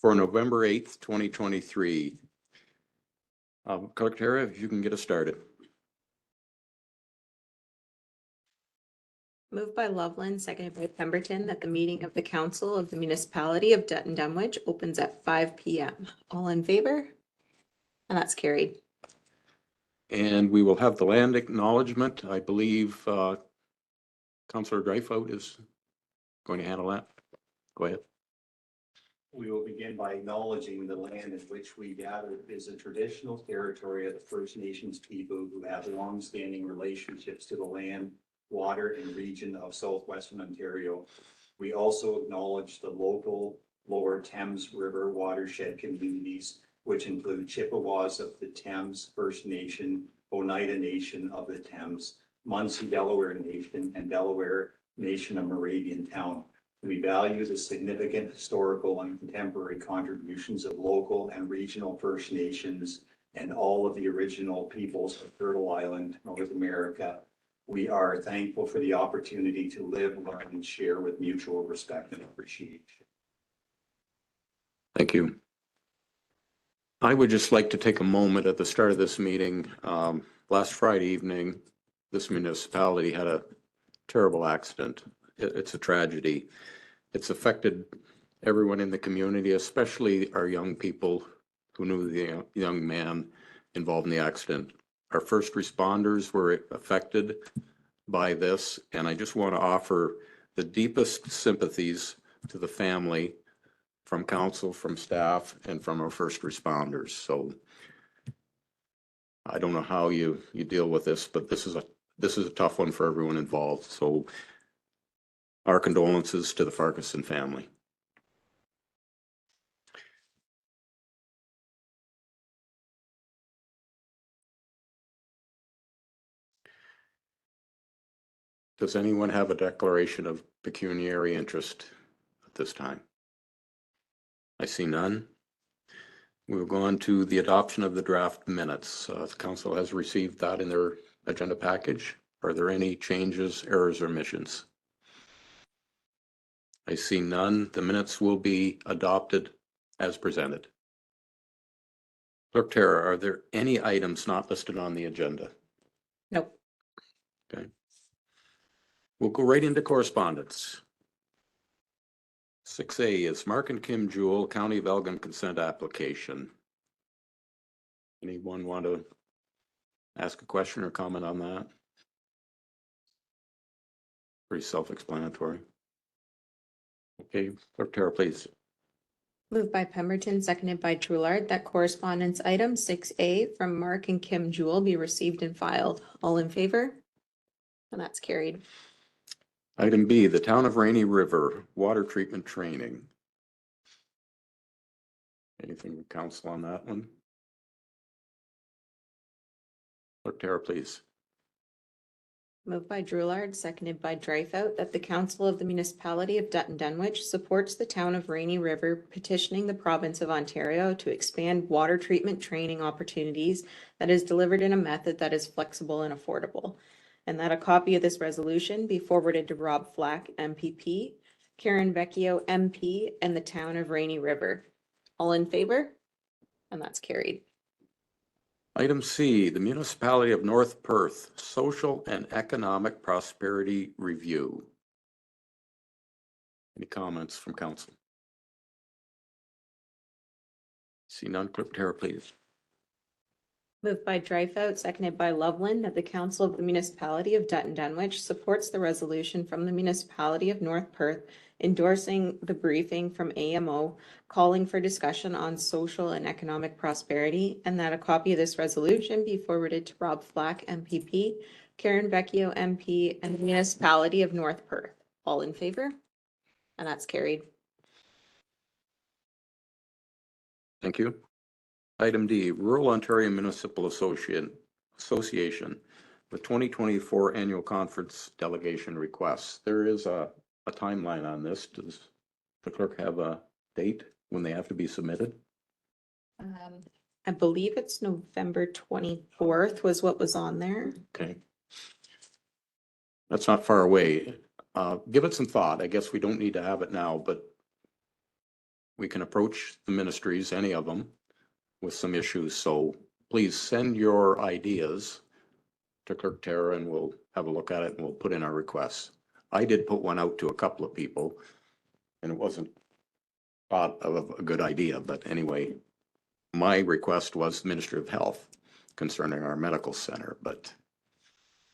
for November 8th, 2023. Clerk Tara, if you can get us started. Moved by Loveland, seconded by Pemberton, that the meeting of the Council of the Municipality of Dutton Dunwich opens at 5 p.m. All in favor? And that's carried. And we will have the land acknowledgement. I believe Councillor Dreyfus is going to handle that. Go ahead. We will begin by acknowledging the land in which we gather is a traditional territory of the First Nations people who have long-standing relationships to the land, water, and region of southwestern Ontario. We also acknowledge the local Lower Thames River watershed communities, which include Chippewas of the Thames First Nation, Oneida Nation of the Thames, Munsee Delaware Nation, and Delaware Nation of Moravian Town. We value the significant historical and contemporary contributions of local and regional First Nations and all of the original peoples of Turtle Island, North America. We are thankful for the opportunity to live, learn, and share with mutual respect and appreciation. Thank you. I would just like to take a moment at the start of this meeting. Last Friday evening, this municipality had a terrible accident. It's a tragedy. It's affected everyone in the community, especially our young people who knew the young man involved in the accident. Our first responders were affected by this, and I just want to offer the deepest sympathies to the family from council, from staff, and from our first responders. So I don't know how you deal with this, but this is a tough one for everyone involved. So our condolences to the Farquharson family. Does anyone have a declaration of pecuniary interest at this time? I see none. We will go on to the adoption of the draft minutes. The council has received that in their agenda package. Are there any changes, errors, or omissions? I see none. The minutes will be adopted as presented. Clerk Tara, are there any items not listed on the agenda? Nope. Okay. We'll go right into correspondence. 6A is Mark and Kim Jewell, County of Elgin consent application. Anyone want to ask a question or comment on that? Pretty self-explanatory. Okay, Clerk Tara, please. Moved by Pemberton, seconded by Troulard, that correspondence item 6A from Mark and Kim Jewell be received and filed. All in favor? And that's carried. Item B, the Town of Rainy River water treatment training. Anything to council on that one? Clerk Tara, please. Moved by Troulard, seconded by Dreyfus, that the Council of the Municipality of Dutton Dunwich supports the Town of Rainy River petitioning the Province of Ontario to expand water treatment training opportunities that is delivered in a method that is flexible and affordable. And that a copy of this resolution be forwarded to Rob Flack, MPP, Karen Vecchio, MP, and the Town of Rainy River. All in favor? And that's carried. Item C, the Municipality of North Perth Social and Economic Prosperity Review. Any comments from council? See none. Clerk Tara, please. Moved by Dreyfus, seconded by Loveland, that the Council of the Municipality of Dutton Dunwich supports the resolution from the Municipality of North Perth endorsing the briefing from AMO calling for discussion on social and economic prosperity, and that a copy of this resolution be forwarded to Rob Flack, MPP, Karen Vecchio, MP, and the Municipality of North Perth. All in favor? And that's carried. Thank you. Item D, Rural Ontario Municipal Association, the 2024 Annual Conference Delegation Requests. There is a timeline on this. Does the clerk have a date when they have to be submitted? I believe it's November 24th was what was on there. Okay. That's not far away. Give it some thought. I guess we don't need to have it now, but we can approach the ministries, any of them, with some issues. So please send your ideas to Clerk Tara and we'll have a look at it and we'll put in our requests. I did put one out to a couple of people and it wasn't thought of a good idea, but anyway, my request was Ministry of Health concerning our medical center, but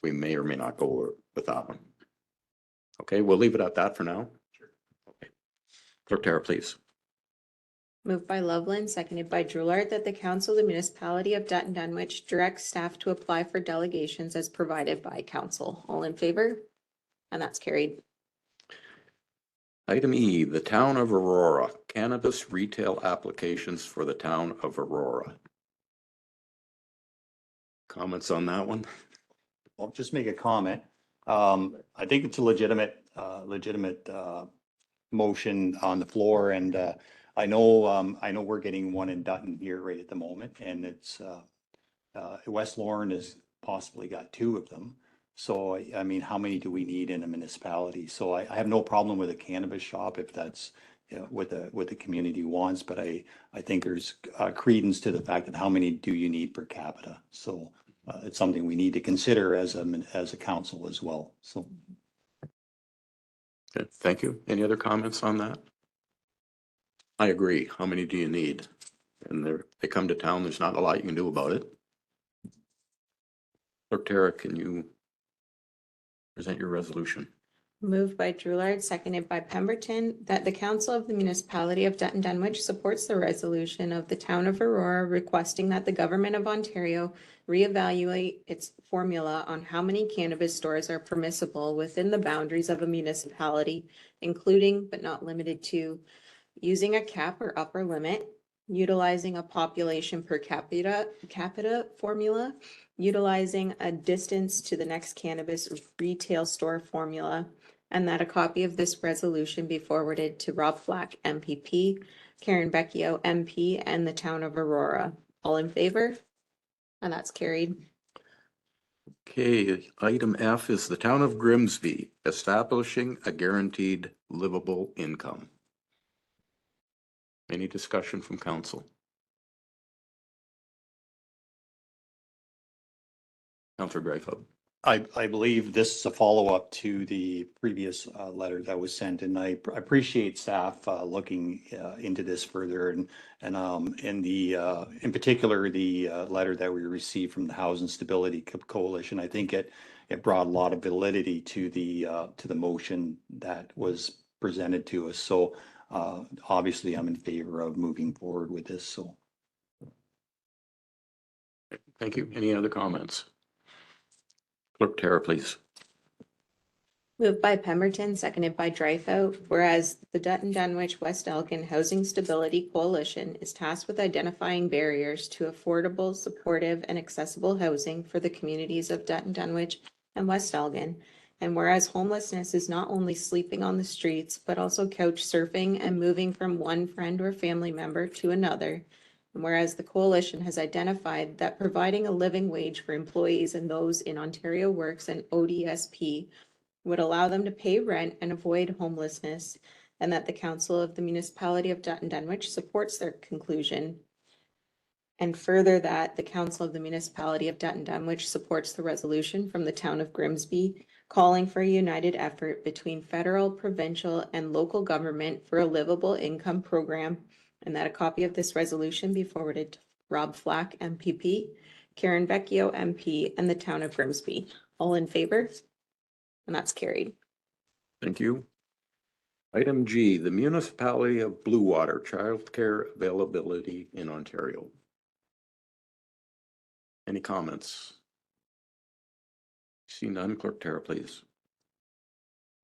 we may or may not go with that one. Okay, we'll leave it at that for now. Sure. Okay. Clerk Tara, please. Moved by Loveland, seconded by Drulard, that the Council of the Municipality of Dutton Dunwich directs staff to apply for delegations as provided by council. All in favor? And that's carried. Item E, the Town of Aurora, cannabis retail applications for the Town of Aurora. Comments on that one? I'll just make a comment. I think it's a legitimate motion on the floor, and I know we're getting one in Dutton here right at the moment, and it's West Lorne has possibly got two of them. So I mean, how many do we need in a municipality? So I have no problem with a cannabis shop if that's what the community wants, but I think there's credence to the fact that how many do you need per capita? So it's something we need to consider as a council as well. So. Okay, thank you. Any other comments on that? I agree. How many do you need? And they come to town, there's not a lot you can do about it. Clerk Tara, can you present your resolution? Moved by Drulard, seconded by Pemberton, that the Council of the Municipality of Dutton Dunwich supports the resolution of the Town of Aurora requesting that the Government of Ontario reevaluate its formula on how many cannabis stores are permissible within the boundaries of a municipality, including but not limited to using a cap or upper limit, utilizing a population per capita formula, utilizing a distance to the next cannabis retail store formula, and that a copy of this resolution be forwarded to Rob Flack, MPP, Karen Vecchio, MP, and the Town of Aurora. All in favor? And that's carried. Okay, item F is the Town of Grimsby establishing a guaranteed livable income. Any discussion from council? Councilor Dreyfus. I believe this is a follow-up to the previous letter that was sent, and I appreciate staff looking into this further, and in particular the letter that we received from the Housing Stability Coalition. I think it brought a lot of validity to the motion that was presented to us. So obviously, I'm in favor of moving forward with this. So Thank you. Any other comments? Clerk Tara, please. Moved by Pemberton, seconded by Dreyfus, whereas the Dutton Dunwich West Elgin Housing Stability Coalition is tasked with identifying barriers to affordable, supportive, and accessible housing for the communities of Dutton Dunwich and West Elgin. And whereas homelessness is not only sleeping on the streets, but also couch surfing and moving from one friend or family member to another. And whereas the coalition has identified that providing a living wage for employees and those in Ontario Works and ODSP would allow them to pay rent and avoid homelessness, and that the Council of the Municipality of Dutton Dunwich supports their conclusion. And further, that the Council of the Municipality of Dutton Dunwich supports the resolution from the Town of Grimsby calling for a united effort between federal, provincial, and local government for a livable income program, and that a copy of this resolution be forwarded to Rob Flack, MPP, Karen Vecchio, MP, and the Town of Grimsby. All in favor? And that's carried. Thank you. Item G, the Municipality of Blue Water childcare availability in Ontario. Any comments? See none, Clerk Tara, please.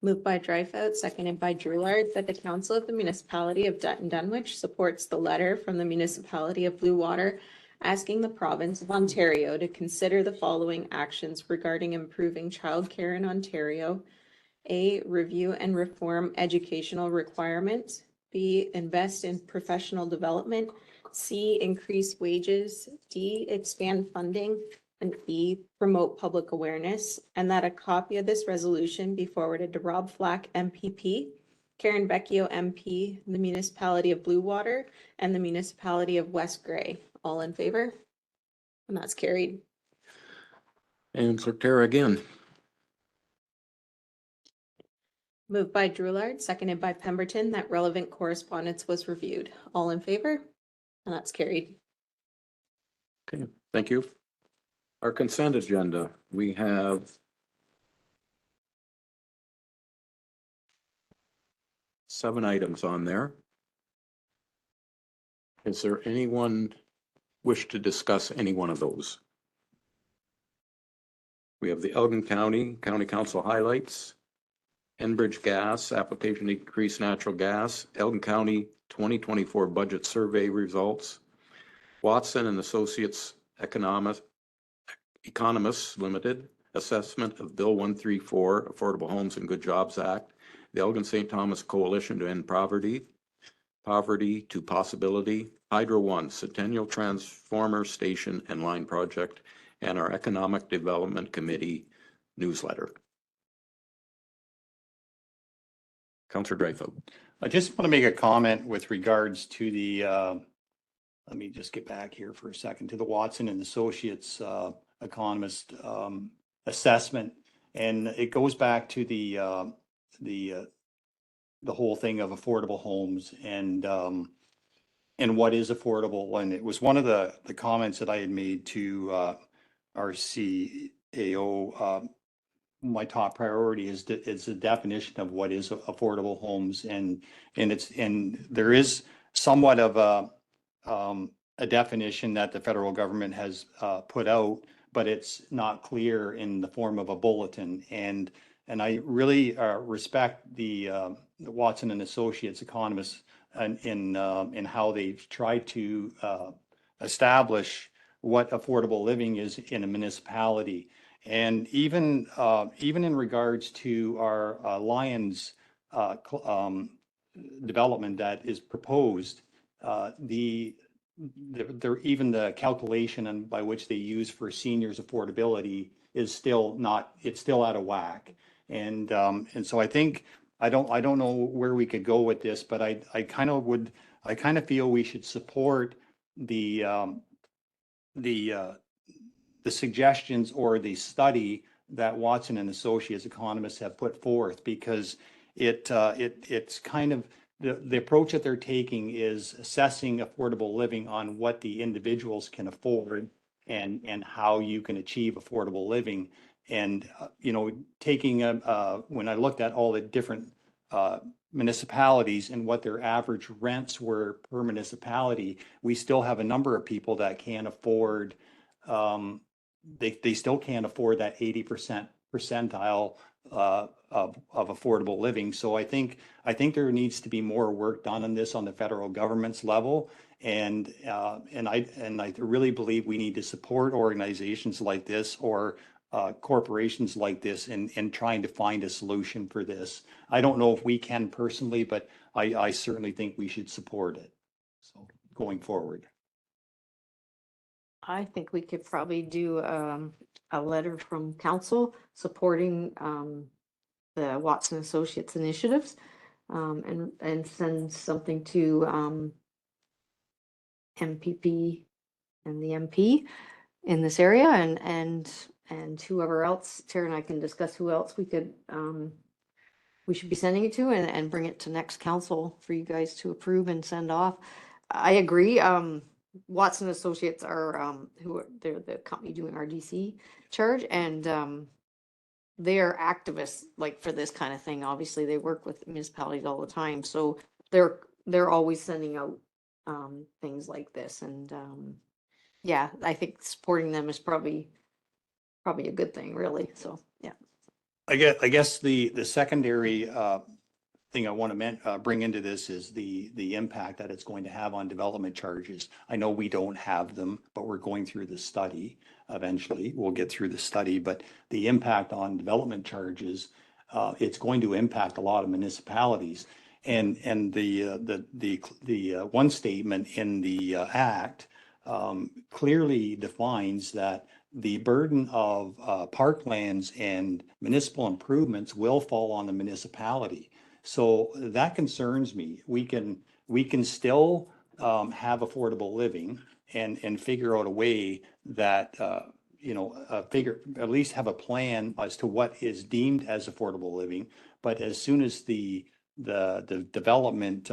Moved by Dreyfus, seconded by Drulard, that the Council of the Municipality of Dutton Dunwich supports the letter from the Municipality of Blue Water asking the province of Ontario to consider the following actions regarding improving childcare in Ontario. A, review and reform educational requirements. B, invest in professional development. C, increase wages. D, expand funding. And E, promote public awareness. And that a copy of this resolution be forwarded to Rob Flack, MPP, Karen Vecchio, MP, the municipality of Blue Water, and the municipality of West Gray. All in favor? And that's carried. And Clerk Tara again. Moved by Drulard, seconded by Pemberton, that relevant correspondence was reviewed. All in favor? And that's carried. Okay, thank you. Our consent agenda, we have 7 items on there. Is there anyone wish to discuss any one of those? We have the Elgin County Council highlights, Enbridge Gas, application to increase natural gas, Elgin County 2024 budget survey results, Watson and Associates Economists Limited, assessment of Bill 134, Affordable Homes and Good Jobs Act, the Elgin St. Thomas Coalition to End Poverty, Poverty to Possibility, Hydro One, Centennial Transformer Station and Line Project, and our Economic Development Committee newsletter. Councillor Dreyfus. I just want to make a comment with regards to the, let me just get back here for a second, to the Watson and Associates economist assessment. And it goes back to the whole thing of affordable homes and what is affordable. And it was one of the comments that I had made to our CAO. My top priority is the definition of what is affordable homes, and there is somewhat of a definition that the federal government has put out, but it's not clear in the form of a bulletin. And I really respect the Watson and Associates economists in how they've tried to establish what affordable living is in a municipality. And even in regards to our Lions development that is proposed, even the calculation by which they use for seniors affordability is still not, it's still out of whack. And so I think, I don't know where we could go with this, but I kind of feel we should support the suggestions or the study that Watson and Associates economists have put forth, because it's kind of the approach that they're taking is assessing affordable living on what the individuals can afford and how you can achieve affordable living. And taking when I looked at all the different municipalities and what their average rents were per municipality, we still have a number of people that can't afford they still can't afford that 80% percentile of affordable living. So I think there needs to be more work done on this on the federal government's level, and I really believe we need to support organizations like this or corporations like this in trying to find a solution for this. I don't know if we can personally, but I certainly think we should support it. So going forward. I think we could probably do a letter from council supporting the Watson Associates initiatives, and send something to MPP and the MP in this area, and whoever else. Tara and I can discuss who else we should be sending it to, and bring it to next council for you guys to approve and send off. I agree. Watson Associates are they're the company doing our DC charge, and they are activists like for this kind of thing. Obviously, they work with municipalities all the time, so they're always sending out things like this. And yeah, I think supporting them is probably a good thing, really. So yeah. I guess the secondary thing I want to bring into this is the impact that it's going to have on development charges. I know we don't have them, but we're going through the study. Eventually, we'll get through the study, but the impact on development charges, it's going to impact a lot of municipalities. And the one statement in the act clearly defines that the burden of parklands and municipal improvements will fall on the municipality. So that concerns me. We can still have affordable living and figure out a way that, at least have a plan as to what is deemed as affordable living. But as soon as the development,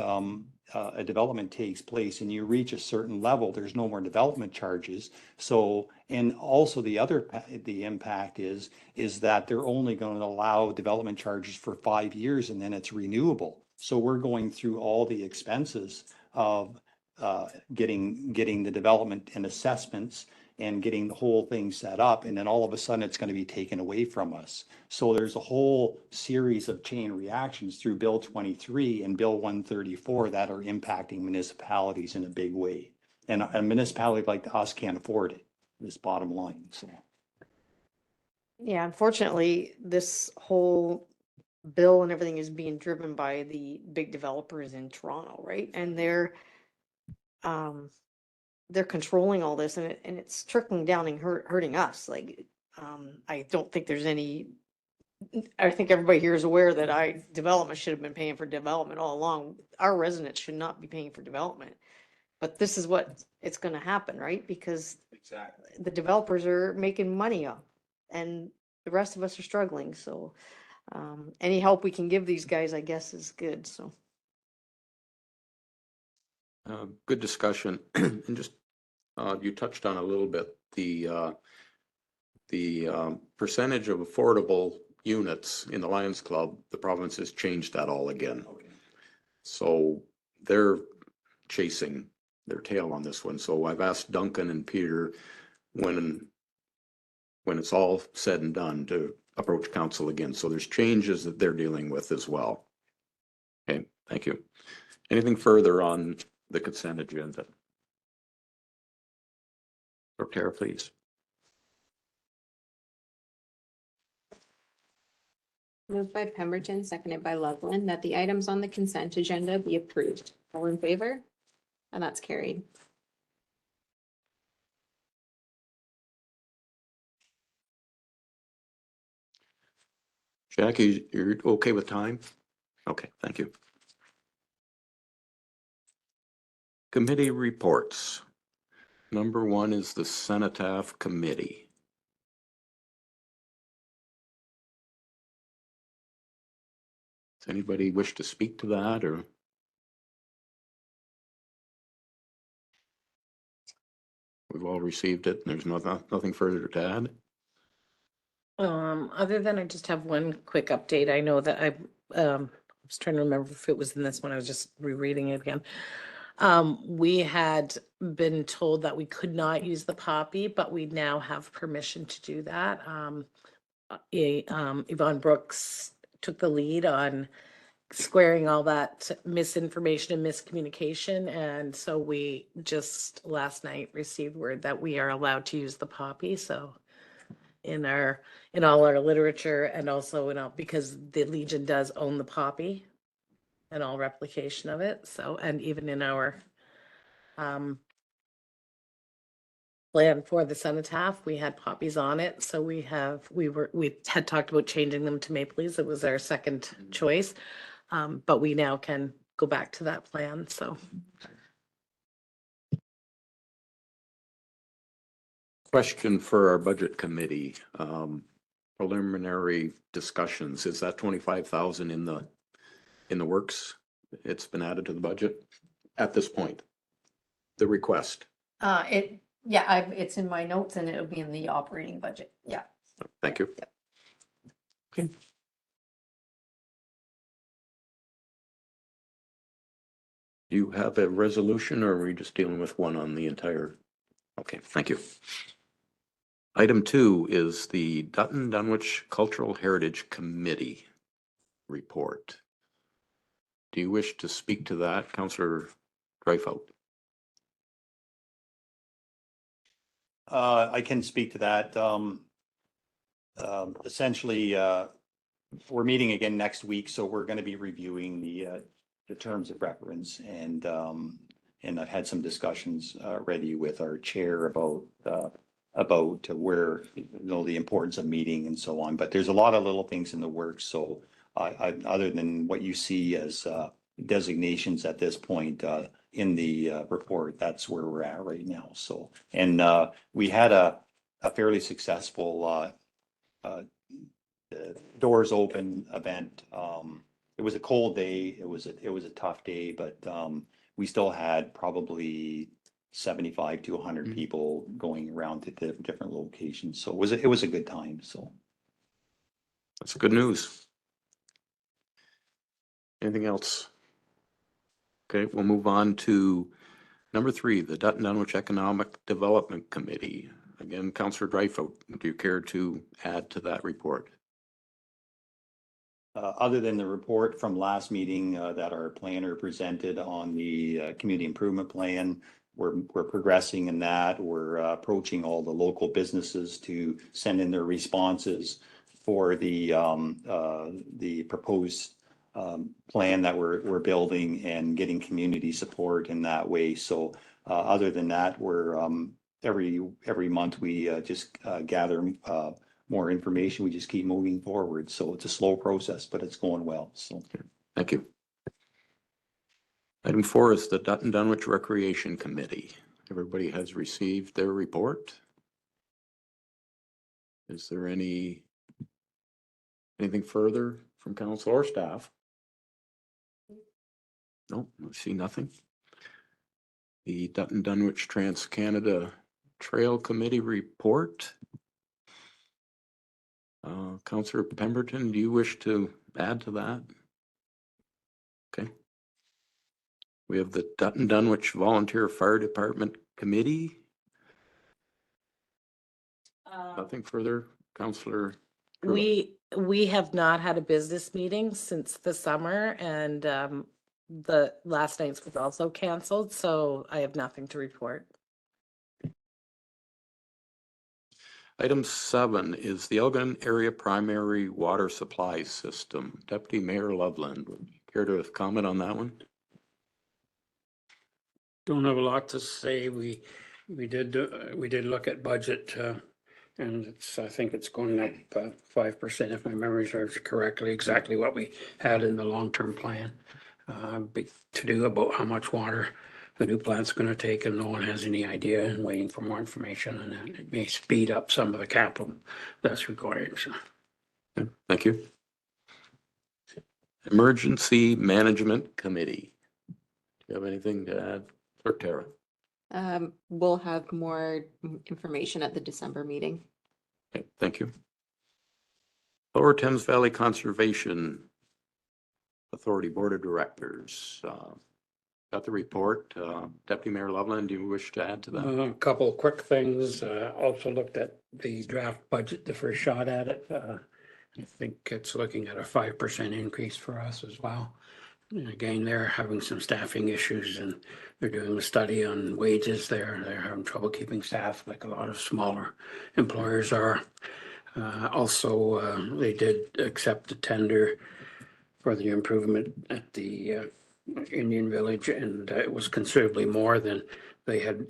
a development takes place and you reach a certain level, there's no more development charges. So, and also the impact is that they're only going to allow development charges for 5 years and then it's renewable. So we're going through all the expenses of getting the development and assessments and getting the whole thing set up, and then all of a sudden it's going to be taken away from us. So there's a whole series of chain reactions through Bill 23 and Bill 134 that are impacting municipalities in a big way. And a municipality like us can't afford it, this bottom line. So. Yeah, unfortunately, this whole bill and everything is being driven by the big developers in Toronto, right? And they're controlling all this, and it's trickling down and hurting us. Like, I don't think there's any. I think everybody here is aware that development should have been paying for development all along. Our residents should not be paying for development, but this is what it's going to happen, right? Because Exactly. the developers are making money up, and the rest of us are struggling. So, any help we can give these guys, I guess, is good. So. Good discussion. And just, you touched on a little bit, the percentage of affordable units in the Lions Club, the province has changed that all again. Okay. So they're chasing their tail on this one. So I've asked Duncan and Peter when it's all said and done to approach council again. So there's changes that they're dealing with as well. Okay, thank you. Anything further on the consent agenda? Or Tara, please. Moved by Pemberton, seconded by Loveland, that the items on the consent agenda be approved. All in favor? And that's carried. Jackie, you're okay with time? Okay, thank you. Committee reports. Number one is the Cenotaph Committee. Does anybody wish to speak to that, or? We've all received it, and there's nothing further to add. Other than I just have one quick update. I know that I was trying to remember if it was in this one. I was just rereading it again. We had been told that we could not use the poppy, but we now have permission to do that. Yvonne Brooks took the lead on squaring all that misinformation and miscommunication. And so we just last night received word that we are allowed to use the poppy. So in all our literature, and also because the Legion does own the poppy and all replication of it. So, and even in our plan for the cenotaph, we had poppies on it. So we had talked about changing them to maple leaves. It was our second choice. But we now can go back to that plan. So. Question for our budget committee. Preliminary discussions. Is that 25,000 in the works? It's been added to the budget at this point. The request. It's in my notes and it'll be in the operating budget. Yeah. Thank you. Yep. Okay. Do you have a resolution, or are we just dealing with one on the entire? Okay, thank you. Item 2 is the Dutton Dunwich Cultural Heritage Committee report. Do you wish to speak to that, Councillor Dryfout? I can speak to that. Essentially, we're meeting again next week, so we're going to be reviewing the terms of reference, and I've had some discussions ready with our chair about where, the importance of meeting and so on. But there's a lot of little things in the works, so other than what you see as designations at this point in the report, that's where we're at right now. So, and we had a fairly successful doors open event. It was a cold day. It was a tough day, but we still had probably 75 to 100 people going around to the different locations. So it was a good time. So That's good news. Anything else? Okay, we'll move on to number 3, the Dutton Dunwich Economic Development Committee. Again, Councillor Dreyfus, do you care to add to that report? other than the report from last meeting that our planner presented on the community improvement plan, we're progressing in that. We're approaching all the local businesses to send in their responses for the proposed plan that we're building and getting community support in that way. So other than that, we're every month we just gather more information. We just keep moving forward. So it's a slow process, but it's going well. So Thank you. Item 4 is the Dutton Dunwich Recreation Committee. Everybody has received their report. Is there anything further from council or staff? No, I see nothing. The Dutton Dunwich Trans-Canada Trail Committee report. Councillor Pemberton, do you wish to add to that? Okay. We have the Dutton Dunwich Volunteer Fire Department Committee. Nothing further, Councillor? We have not had a business meeting since the summer, and the last night's was also canceled, so I have nothing to report. Item 7 is the Elgin Area Primary Water Supply System. Deputy Mayor Loveland, would you care to comment on that one? Don't have a lot to say. We did look at budget, and I think it's going up 5%, if my memory serves correctly, exactly what we had in the long-term plan. Big to-do about how much water the new plant's gonna take, and no one has any idea, and waiting for more information, and it may speed up some of the capital that's required, so. Okay, thank you. Emergency Management Committee. Do you have anything to add, Clerk Tara? We'll have more information at the December meeting. Okay, thank you. Lower Thames Valley Conservation Authority Board of Directors. Got the report. Deputy Mayor Loveland, do you wish to add to that? A couple of quick things. Also looked at the draft budget, the first shot at it. I think it's looking at a 5% increase for us as well. And again, they're having some staffing issues, and they're doing a study on wages there. They're having trouble keeping staff like a lot of smaller employers are. Also, they did accept the tender for the improvement at the Indian Village, and it was considerably more than they had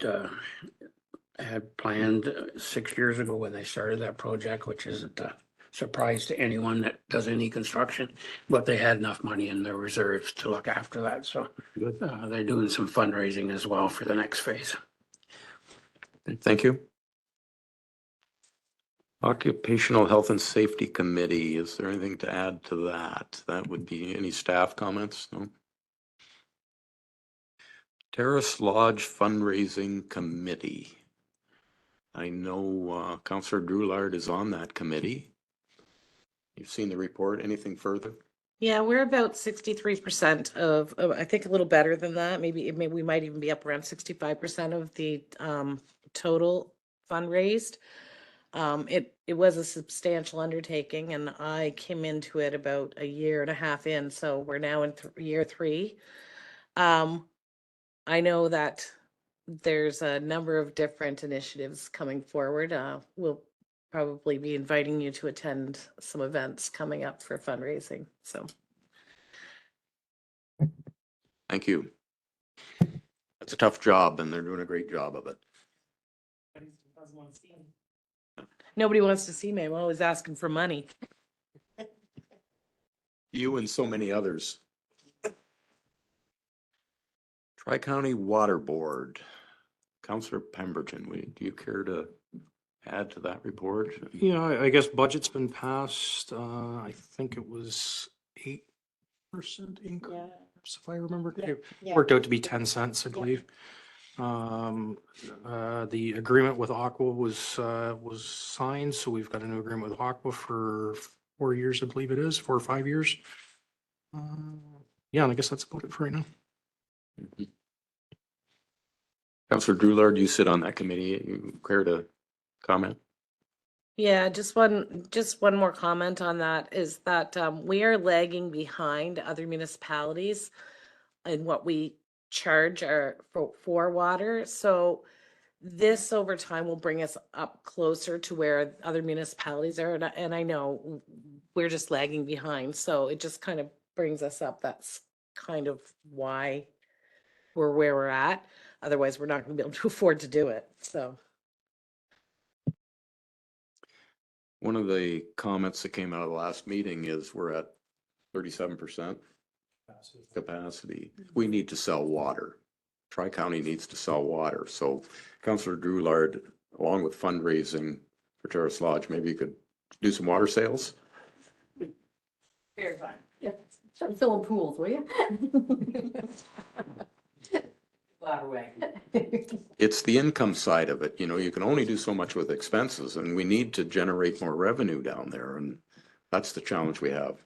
planned 6 years ago when they started that project, which isn't a surprise to anyone that does any construction, but they had enough money in their reserves to look after that. So Good. they're doing some fundraising as well for the next phase. Thank you. Occupational Health and Safety Committee, is there anything to add to that? That would be any staff comments? No? Terrace Lodge Fundraising Committee. I know Councillor Drulard is on that committee. You've seen the report. Anything further? Yeah, we're about 63% of, I think a little better than that. Maybe we might even be up around 65% of the total fundraised. It was a substantial undertaking, and I came into it about a year and a half in, so we're now in year 3. I know that there's a number of different initiatives coming forward. We'll probably be inviting you to attend some events coming up for fundraising. So, Thank you. That's a tough job, and they're doing a great job of it. nobody wants to see me. I'm always asking for money. You and so many others. Tri-County Water Board. Counselor Pemberton, do you care to add to that report? Yeah, I guess budget's been passed. I think it was 8% increase, if I remember. It worked out to be 10 cents, I believe. The agreement with Aqua was signed, so we've got a new agreement with Aqua for 4 years, I believe it is, 4 or 5 years. Yeah, and I guess that's about it for right now. Counselor Drewlard, you sit on that committee. You care to comment? Yeah, just one more comment on that is that we are lagging behind other municipalities in what we charge for water. So this over time will bring us up closer to where other municipalities are. And I know we're just lagging behind. So it just kind of brings us up. That's kind of why we're where we're at. Otherwise, we're not going to be able to afford to do it. So. One of the comments that came out of the last meeting is we're at 37% capacity. We need to sell water. Tri-County needs to sell water. So Councillor Drewlard, along with fundraising for Terrace Lodge, maybe you could do some water sales? Very fine. Yeah, start filling pools, will you? It's the income side of it. You know, you can only do so much with expenses, and we need to generate more revenue down there, and that's the challenge we have.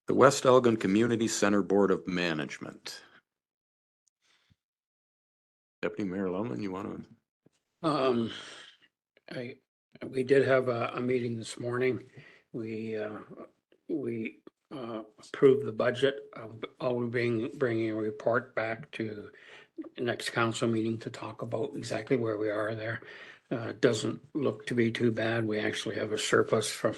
The West Elgin Community Center Board of Management. Deputy Mayor Loman, you want to? We did have a meeting this morning. We approved the budget. I'll be bringing a report back to the next council meeting to talk about exactly where we are there. Doesn't look to be too bad. We actually have a surplus from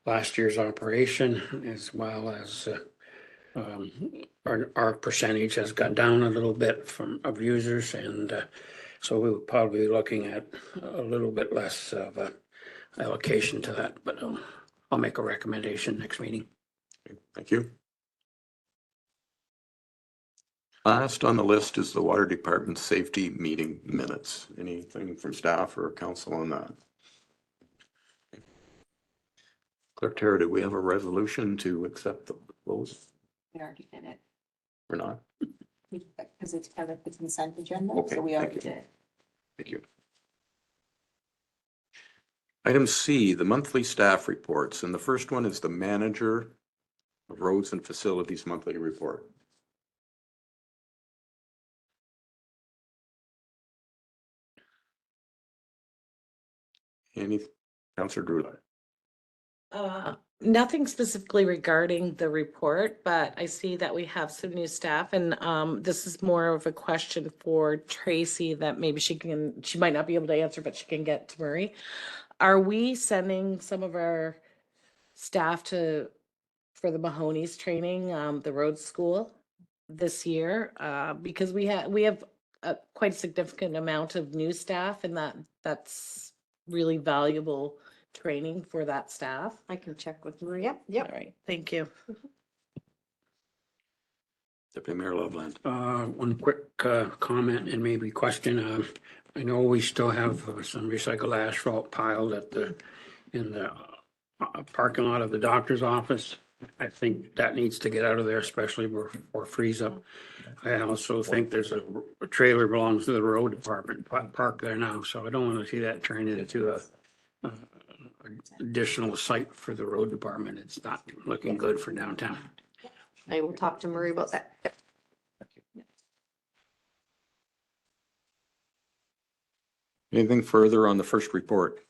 last year's operation, as well as our percentage has gone down a little bit of users, and so we'll probably be looking at a little bit less of a allocation to that, but I'll make a recommendation next meeting. Thank you. Last on the list is the Water Department Safety Meeting Minutes. Anything from staff or council on that? Clerk Tara, do we have a resolution to accept those? We already did it, Or not? because it's part of the consent agenda, Okay, so we thank already you. did it. Thank you. Item C, the monthly staff reports, and the first one is the Manager of Roads and Facilities Monthly Report. Any, Councillor Drewler? Nothing specifically regarding the report, but I see that we have some new staff, and this is more of a question for Tracy that maybe she might not be able to answer, but she can get to Murray. Are we sending some of our staff for the Mahoney's training, the road school this year? Because we have a quite significant amount of new staff, and that's really valuable training for that staff. I can check with Maria. Yep. All right, thank you. Deputy Mayor Loveland. One quick comment and maybe question. I know we still have some recycled asphalt piled in the parking lot of the doctor's office. I think that needs to get out of there, especially before freeze up. I also think there's a trailer belongs to the road department parked there now, so I don't want to see that turned into a additional site for the road department. It's not looking good for downtown. I will talk to Murray about that. Yep. Anything further on the first report?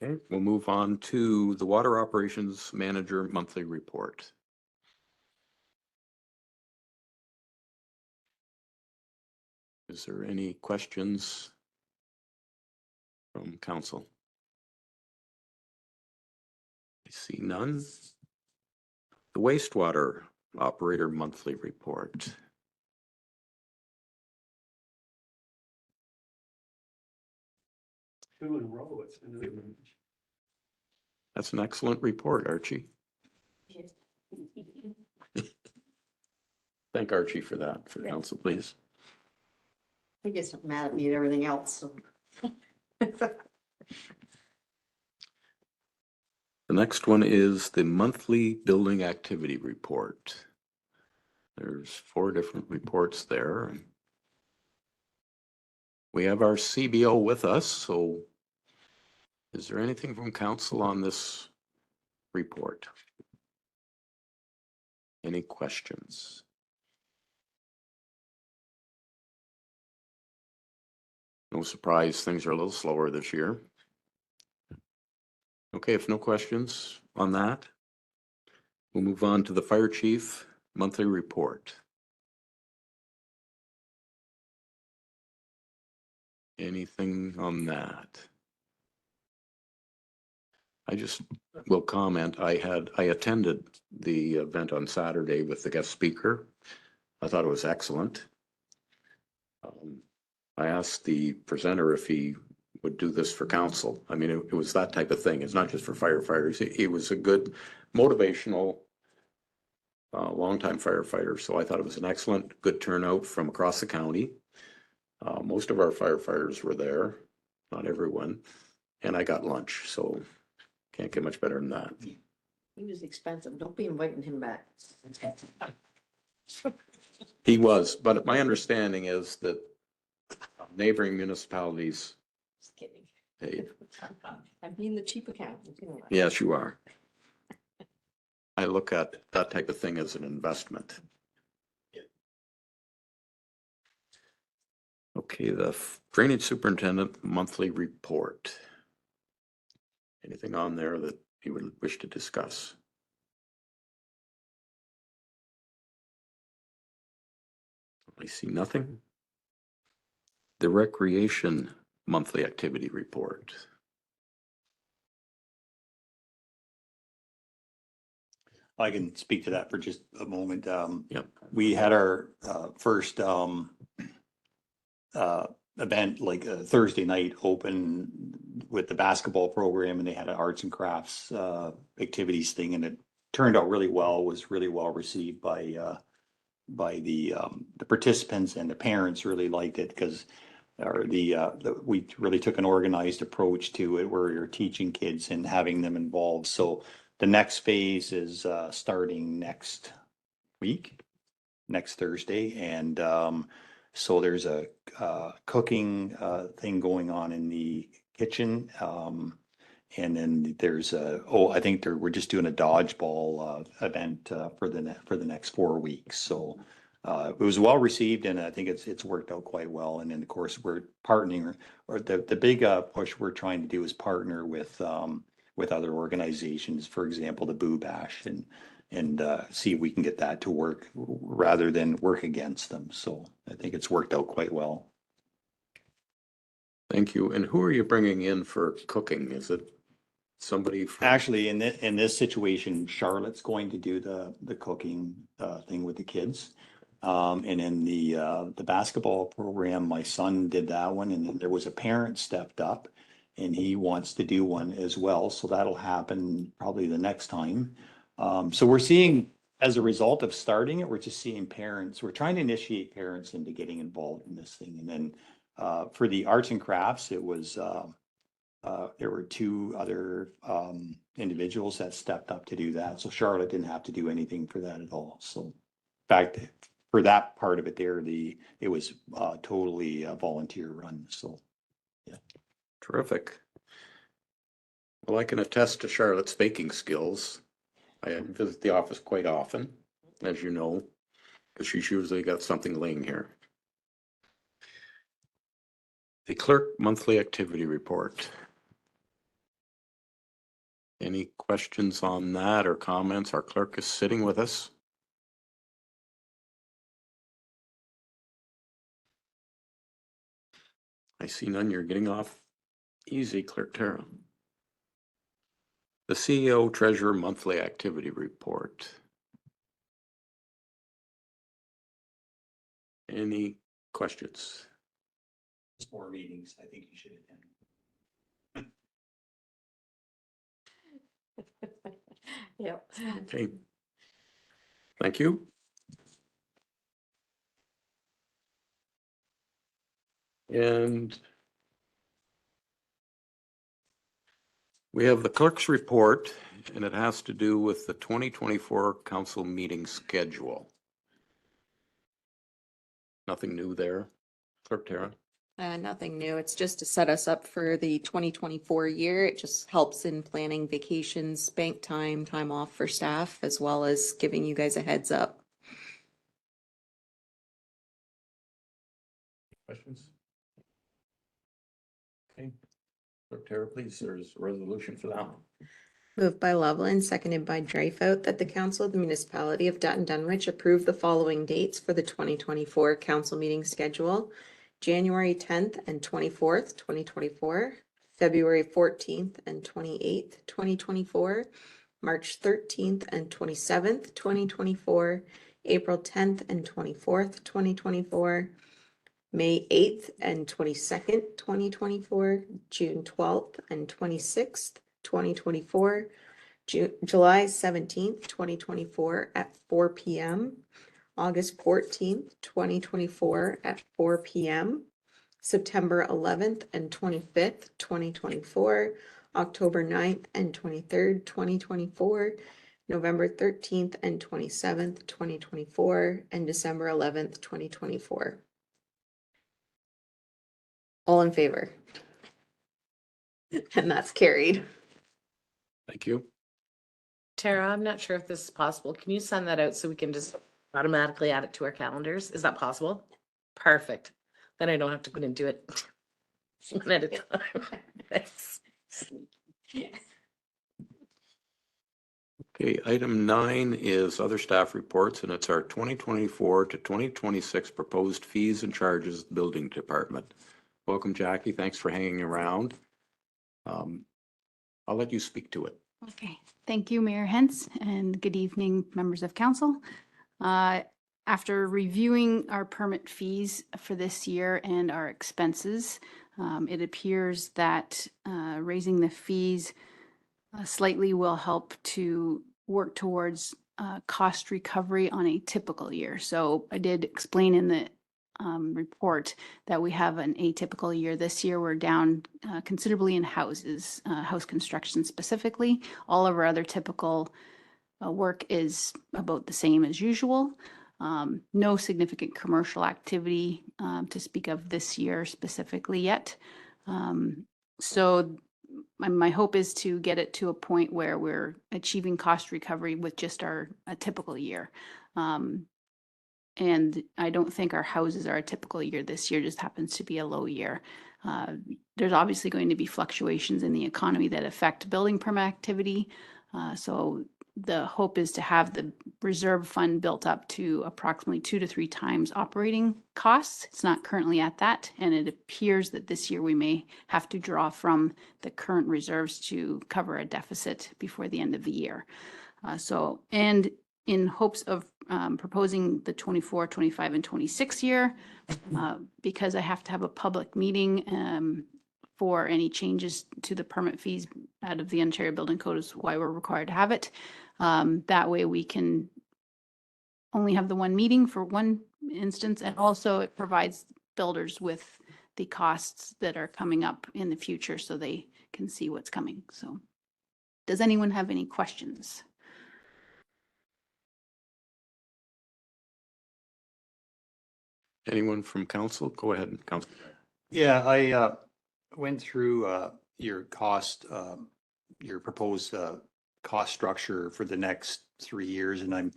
Okay, we'll move on to the Water Operations Manager Monthly Report. Is there any questions from council? I see none. The Wastewater Operator Monthly Report. Two in a row. That's an excellent report, Archie. Thank Archie for that, for council, please. He gets mad at me and everything else, so. The next one is the monthly building activity report. There's 4 different reports there. We have our CBO with us, so is there anything from council on this report? Any questions? No surprise, things are a little slower this year. Okay, if no questions on that, we'll move on to the fire chief monthly report. Anything on that? I just will comment, I attended the event on Saturday with the guest speaker. I thought it was excellent. I asked the presenter if he would do this for council. I mean, it was that type of thing. It's not just for firefighters. He was a good motivational, longtime firefighter. So I thought it was an excellent, good turnout from across the county. Most of our firefighters were there, not everyone. And I got lunch, so can't get much better than that. He was expensive. Don't be inviting him back. He was, but my understanding is that neighboring municipalities Just kidding. paid. I'm being the cheap accountant. You know that. Yes, you are. I look at that type of thing as an investment. Okay, the drainage superintendent monthly report. Anything on there that you would wish to discuss? I see nothing. The recreation monthly activity report. I can speak to that for just a moment. Yep. We had our first event like Thursday night open with the basketball program, and they had an arts and crafts activities thing, and it turned out really well, was really well received by the participants, and the parents really liked it because we really took an organized approach to it where you're teaching kids and having them involved. So the next phase is starting next week, next Thursday, and so there's a cooking thing going on in the kitchen. And then there's I think we're just doing a dodgeball event for the next 4 weeks. So it was well received, and I think it's worked out quite well. And then of course we're partnering, or the big push we're trying to do is partner with other organizations, for example, the Boo Bash, and see if we can get that to work rather than work against them. So I think it's worked out quite well. Thank you. And who are you bringing in for cooking? Is it somebody from? Actually, in this situation, Charlotte's going to do the cooking thing with the kids. And in the basketball program, my son did that one, and then there was a parent stepped up, and he wants to do one as well. So that'll happen probably the next time. So we're seeing, as a result of starting it, we're just seeing parents. We're trying to initiate parents into getting involved in this thing. And then for the arts and crafts, it was there were 2 other individuals that stepped up to do that. So Charlotte didn't have to do anything for that at all. So in fact, for that part of it there, it was totally volunteer run. So yeah. Terrific. Well, I can attest to Charlotte's baking skills. I visit the office quite often, as you know, because she's usually got something laying here. The clerk monthly activity report. Any questions on that or comments? Our clerk is sitting with us. I see none. You're getting off easy, Clerk Tara. The CEO Treasurer monthly activity report. Any questions? 4 meetings I think you should attend. Yep. Okay. Thank you. And we have the clerk's report, and it has to do with the 2024 council meeting schedule. Nothing new there. Clerk Tara? Nothing new. It's just to set us up for the 2024 year. It just helps in planning vacations, bank time, time off for staff, as well as giving you guys a heads up. Questions? Okay. Clerk Tara, please, there's a resolution for that one. Moved by Loveland, seconded by Dreyfus, that the council of the municipality of Dutton Dunwich approve the following dates for the 2024 council meeting schedule: January 10th and 24th, 2024, February 14th and 28th, 2024, March 13th and 27th, 2024, April 10th and 24th, 2024, May 8th and 22nd, 2024, June 12th and 26th, 2024, July 17th, 2024 at 4 p.m., August 14th, 2024 at 4 p.m., September 11th and 25th, 2024, October 9th and 23rd, 2024, November 13th and 27th, 2024, and December 11th, 2024. All in favor? And that's carried. Thank you. Tara, I'm not sure if this is possible. Can you send that out so we can just automatically add it to our calendars? Is that possible? Perfect. Then I don't have to go and do it one at a time. Thanks. Okay, item 9 is other staff reports, and it's our 2024 to 2026 proposed fees and charges building department. Welcome, Jackie. Thanks for hanging around. I'll let you speak to it. Okay, thank you, Mayor Hentz, and good evening, members of council. After reviewing our permit fees for this year and our expenses, it appears that raising the fees slightly will help to work towards cost recovery on a typical year. So I did explain in the report that we have an atypical year. This year, we're down considerably in houses, house construction specifically. All of our other typical work is about the same as usual. No significant commercial activity to speak of this year specifically yet. So my hope is to get it to a point where we're achieving cost recovery with just a typical year. And I don't think our houses are a typical year. This year just happens to be a low year. There's obviously going to be fluctuations in the economy that affect building permit activity. So the hope is to have the reserve fund built up to approximately 2 to 3 times operating costs. It's not currently at that, and it appears that this year we may have to draw from the current reserves to cover a deficit before the end of the year. And in hopes of proposing the 24, 25, and 26 year, because I have to have a public meeting for any changes to the permit fees out of the Ontario Building Code is why we're required to have it. That way we can only have the one meeting for one instance, and also it provides builders with the costs that are coming up in the future so they can see what's coming. So does anyone have any questions? Anyone from council? Go ahead, council. Yeah, I went through your proposed cost structure for the next 3 years, and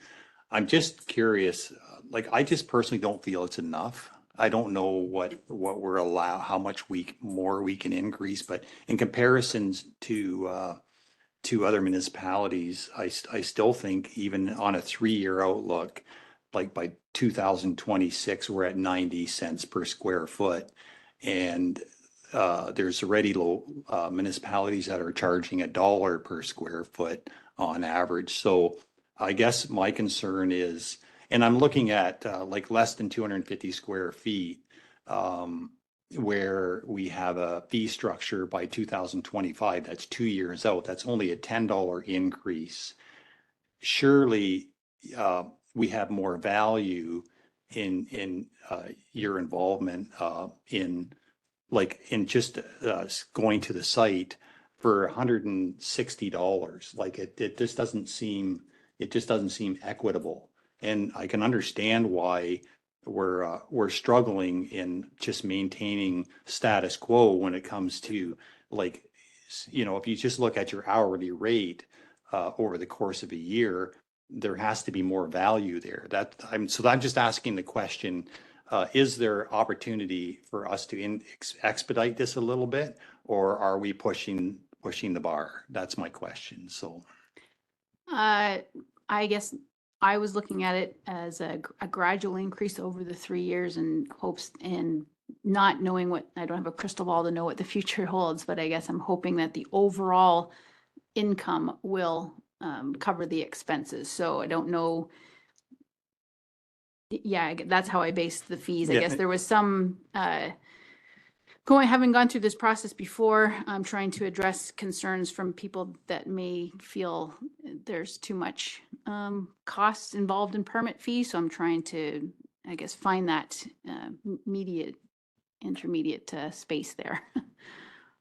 I'm just curious. Like, I just personally don't feel it's enough. I don't know what we're allowed, how much more we can increase, but in comparisons to other municipalities, I still think even on a 3-year outlook, like by 2026, we're at 90 cents per square foot. And there's already low municipalities that are charging $1 per square foot on average. So I guess my concern is, and I'm looking at like less than 250 square feet. where we have a fee structure by 2025, that's 2 years out, that's only a $10 increase. Surely we have more value in your involvement in just going to the site for $160. Like it just doesn't seem equitable. And I can understand why we're struggling in just maintaining status quo when it comes to if you just look at your hourly rate over the course of a year, there has to be more value there. I'm just asking the question, is there opportunity for us to expedite this a little bit, or are we pushing the bar? That's my question. So I guess I was looking at it as a gradual increase over the 3 years and hopes, and not knowing what, I don't have a crystal ball to know what the future holds, but I guess I'm hoping that the overall income will cover the expenses. So I don't know. Yeah, that's how I based the fees. I Yeah. guess there was some having gone through this process before, I'm trying to address concerns from people that may feel there's too much costs involved in permit fees. So I'm trying to, I guess, find that intermediate space there.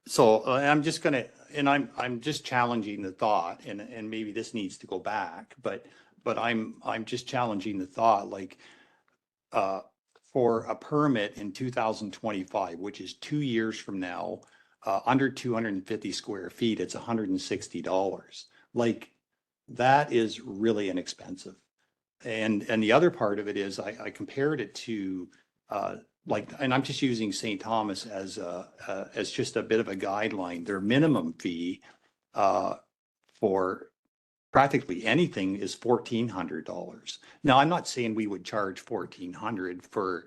So I'm just challenging the thought, and maybe this needs to go back, but I'm just challenging the thought, for a permit in 2025, which is 2 years from now, under 250 square feet, it's $160. Like, that is really inexpensive. And the other part of it is I compared it to and I'm just using St. Thomas as just a bit of a guideline. Their minimum fee for practically anything is $1,400. Now, I'm not saying we would charge $1,400 for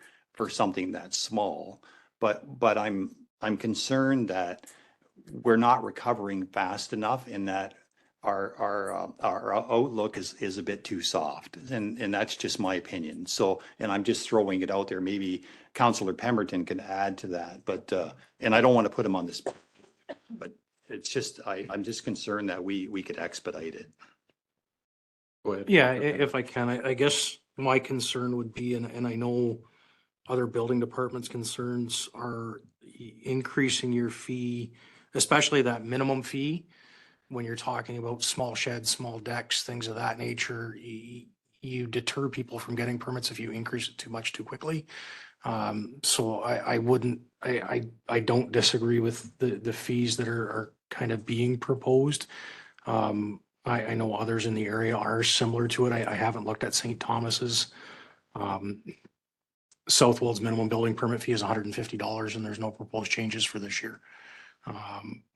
something that's small, but I'm concerned that we're not recovering fast enough, and that our outlook is a bit too soft, and that's just my opinion. So, and I'm just throwing it out there. Maybe Councillor Pemberton can add to that, but and I don't want to put him on this, but it's just I'm just concerned that we could expedite it. Go ahead. Yeah, if I can, I guess my concern would be, and I know other building departments' concerns are increasing your fee, especially that minimum fee. When you're talking about small sheds, small decks, things of that nature, you deter people from getting permits if you increase it too much too quickly. So I don't disagree with the fees that are kind of being proposed. I know others in the area are similar to it. I haven't looked at St. Thomas's. Southwold's minimum building permit fee is $150, and there's no proposed changes for this year.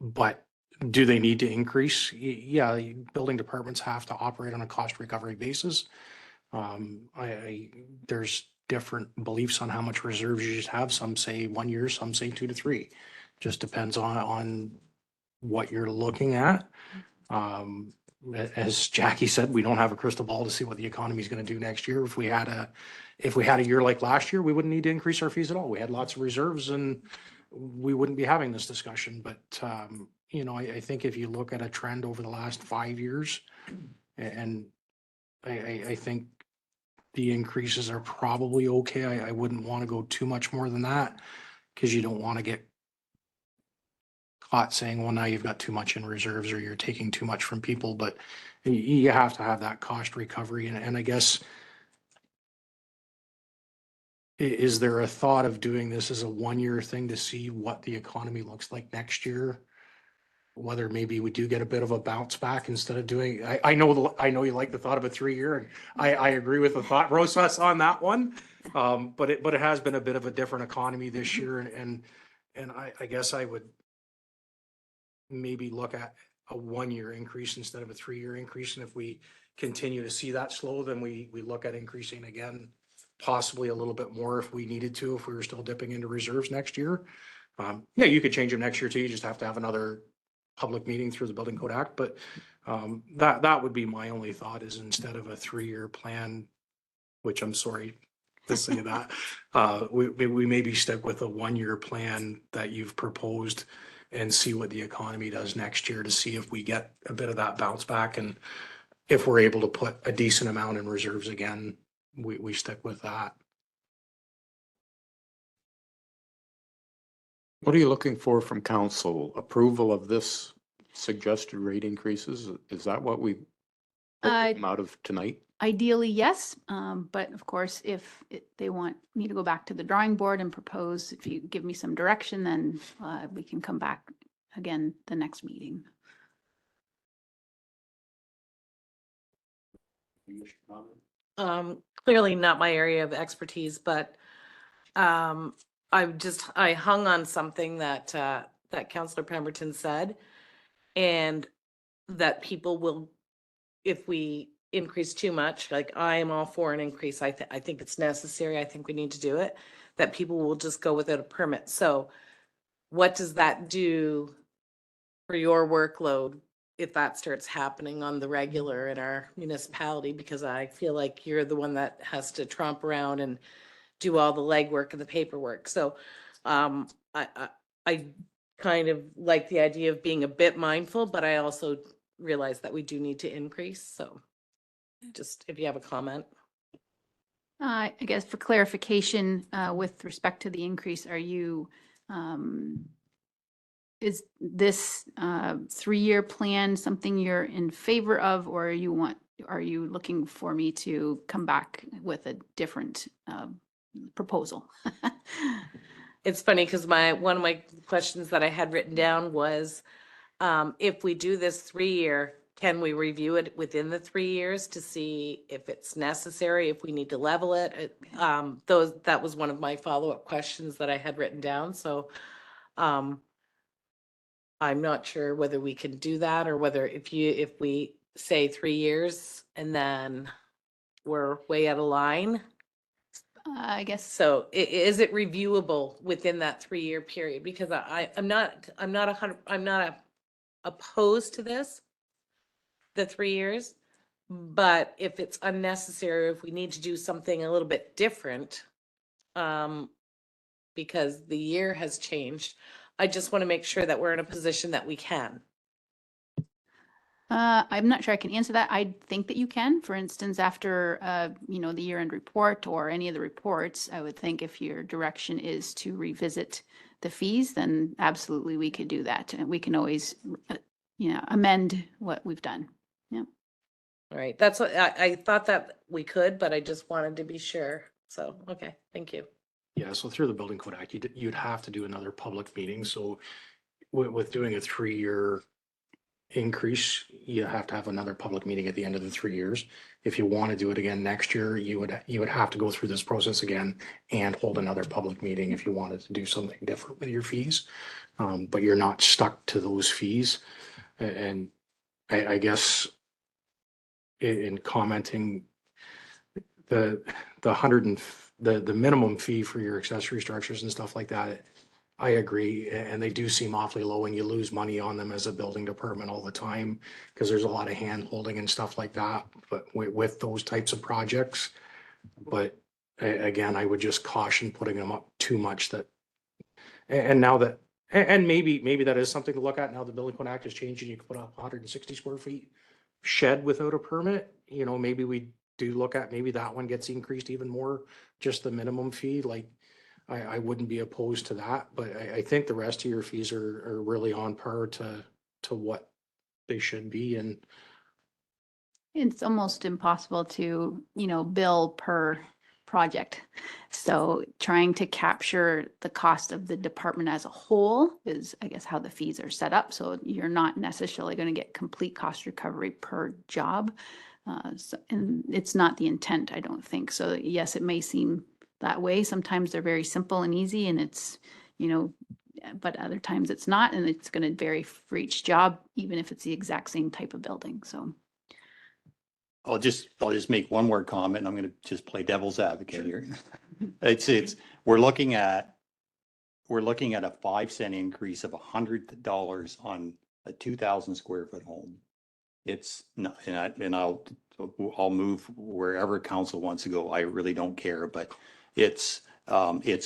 But do they need to increase? Yeah, building departments have to operate on a cost recovery basis. There's different beliefs on how much reserves you should have. Some say 1 year, some say 2 to 3. Just depends on what you're looking at. As Jackie said, we don't have a crystal ball to see what the economy is going to do next year. If we had a year like last year, we wouldn't need to increase our fees at all. We had lots of reserves, and we wouldn't be having this discussion. But I think if you look at a trend over the last 5 years, and I think the increases are probably okay. I wouldn't want to go too much more than that, because you don't want to get caught saying, well, now you've got too much in reserves, or you're taking too much from people. But you have to have that cost recovery. And I guess, is there a thought of doing this as a 1 year thing to see what the economy looks like next year? Whether maybe we do get a bit of a bounce back instead of doing, I know you like the thought of a 3 year, and I agree with the thought process on that one. But it has been a bit of a different economy this year, and I guess I would maybe look at a 1 year increase instead of a 3 year increase. And if we continue to see that slow, then we look at increasing again, possibly a little bit more if we needed to, if we were still dipping into reserves next year. Yeah, you could change them next year too. You just have to have another public meeting through the Building Code Act. But that would be my only thought, is instead of a 3 year plan, which I'm sorry, to say that. We maybe stick with a 1-year plan that you've proposed and see what the economy does next year to see if we get a bit of that bounce back. And if we're able to put a decent amount in reserves again, we stick with that. What are you looking for from council? Approval of this suggested rate increases? Is that what we come out of tonight? Ideally, yes, but of course, if they want me to go back to the drawing board and propose, if you give me some direction, then we can come back again the next meeting. Clearly not my area of expertise, but I hung on something that that Councillor Pemberton said, and that people will, if we increase too much, like I am all for an increase. I think it's necessary. I think we need to do it. That people will just go without a permit. So, what does that do for your workload if that starts happening on the regular in our municipality? Because I feel like you're the one that has to tromp around and do all the legwork and the paperwork. So I kind of like the idea of being a bit mindful, but I also realize that we do need to increase. So just if you have a comment. I guess for clarification, with respect to the increase, are you, is this 3-year plan something you're in favor of, or are you looking for me to come back with a different proposal? It's funny because one of my questions that I had written down was, if we do this 3-year, can we review it within the 3 years to see if it's necessary, if we need to level it? That was one of my follow-up questions that I had written down. So I'm not sure whether we can do that, or whether if we say 3 years and then we're way out of line. I guess So is it reviewable within that 3-year period? Because I'm not opposed to this, the 3 years, but if it's unnecessary, if we need to do something a little bit different, because the year has changed, I just want to make sure that we're in a position that we can. I'm not sure I can answer that. I think that you can. For instance, after the year-end report or any of the reports, I would think if your direction is to revisit the fees, then absolutely we could do that. And we can always amend what we've done. Yeah. All right, that's what I thought that we could, but I just wanted to be sure. So, okay, thank you. Yeah, so through the Building Code Act, you'd have to do another public meeting. So with doing a 3-year increase, you have to have another public meeting at the end of the 3 years. If you want to do it again next year, you would have to go through this process again and hold another public meeting if you wanted to do something different with your fees. But you're not stuck to those fees. And I guess in commenting, the minimum fee for your accessory structures and stuff like that, I agree, and they do seem awfully low, and you lose money on them as a building department all the time because there's a lot of hand holding and stuff like that. But with those types of projects, but again, I would just caution putting them up too much. And now that, and maybe that is something to look at now. The Building Code Act is changing. You can put up 160 square feet shed without a permit. Maybe we do look at, maybe that one gets increased even more, just the minimum fee. Like, I wouldn't be opposed to that, but I think the rest of your fees are really on par to what they should be. And It's almost impossible to, bill per project. So trying to capture the cost of the department as a whole is, I guess, how the fees are set up. So you're not necessarily going to get complete cost recovery per job. And it's not the intent, I don't think. So yes, it may seem that way. Sometimes they're very simple and easy, and it's, but other times it's not, and it's going to vary for each job, even if it's the exact same type of building. So I'll just make one more comment. I'm going to just play devil's advocate here. We're looking at a 5-cent increase of $100 on a 2,000 square foot home. It's not, and I'll move wherever council wants to go. I really don't care, but it's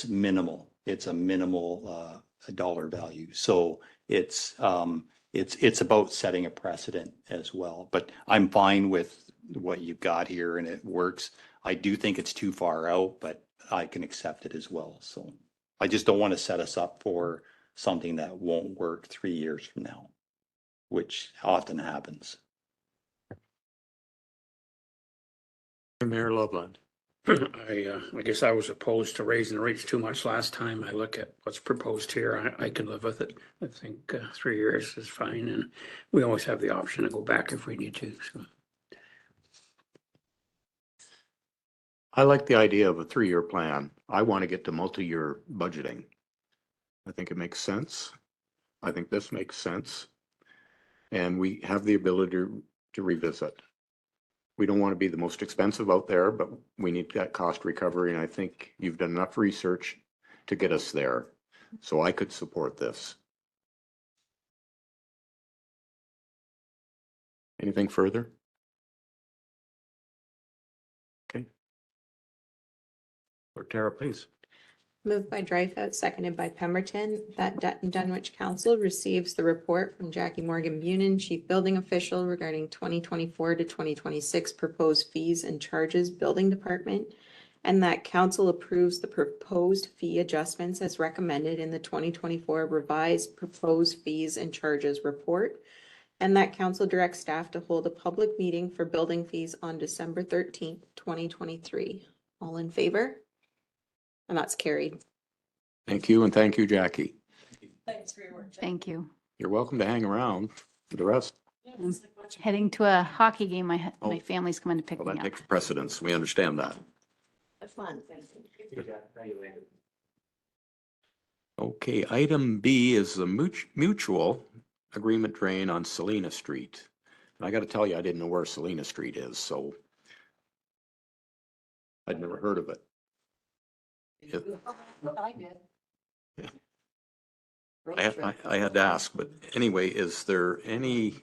minimal. It's a minimal, dollar value. So it's about setting a precedent as well. But I'm fine with what you've got here and it works. I do think it's too far out, but I can accept it as well. So I just don't want to set us up for something that won't work 3 years from now, which often happens. Mayor Loveland. I guess I was opposed to raising the rates too much last time. I look at what's proposed here. I can live with it. I think 3 years is fine, and we always have the option to go back if we need to, so. I like the idea of a 3-year plan. I want to get to multi-year budgeting. I think it makes sense. I think this makes sense. And we have the ability to revisit. We don't want to be the most expensive out there, but we need that cost recovery. And I think you've done enough research to get us there. So I could support this. Anything further? Okay. Clerk Tara, please. Moved by Dreyfus, seconded by Pemberton, that Dutton Dunwich Council receives the report from Jackie Morgan Bunin, Chief Building Official, regarding 2024 to 2026 proposed fees and charges Building Department, and that council approves the proposed fee adjustments as recommended in the 2024 revised proposed fees and charges report, and that council directs staff to hold a public meeting for building fees on December 13th, 2023. All in favor? And that's carried. Thank you. And thank you, Jackie. Thanks for your work. Thank you. You're welcome to hang around for the rest. Heading to a hockey game. My Oh. family's coming to pick Well, me that up. takes precedence. We understand that. Fun. Okay, item B is the mutual agreement drain on Salina Street. And I got to tell you, I didn't know where Salina Street is, so I'd never heard of it. I did. I had to ask, but anyway, is there any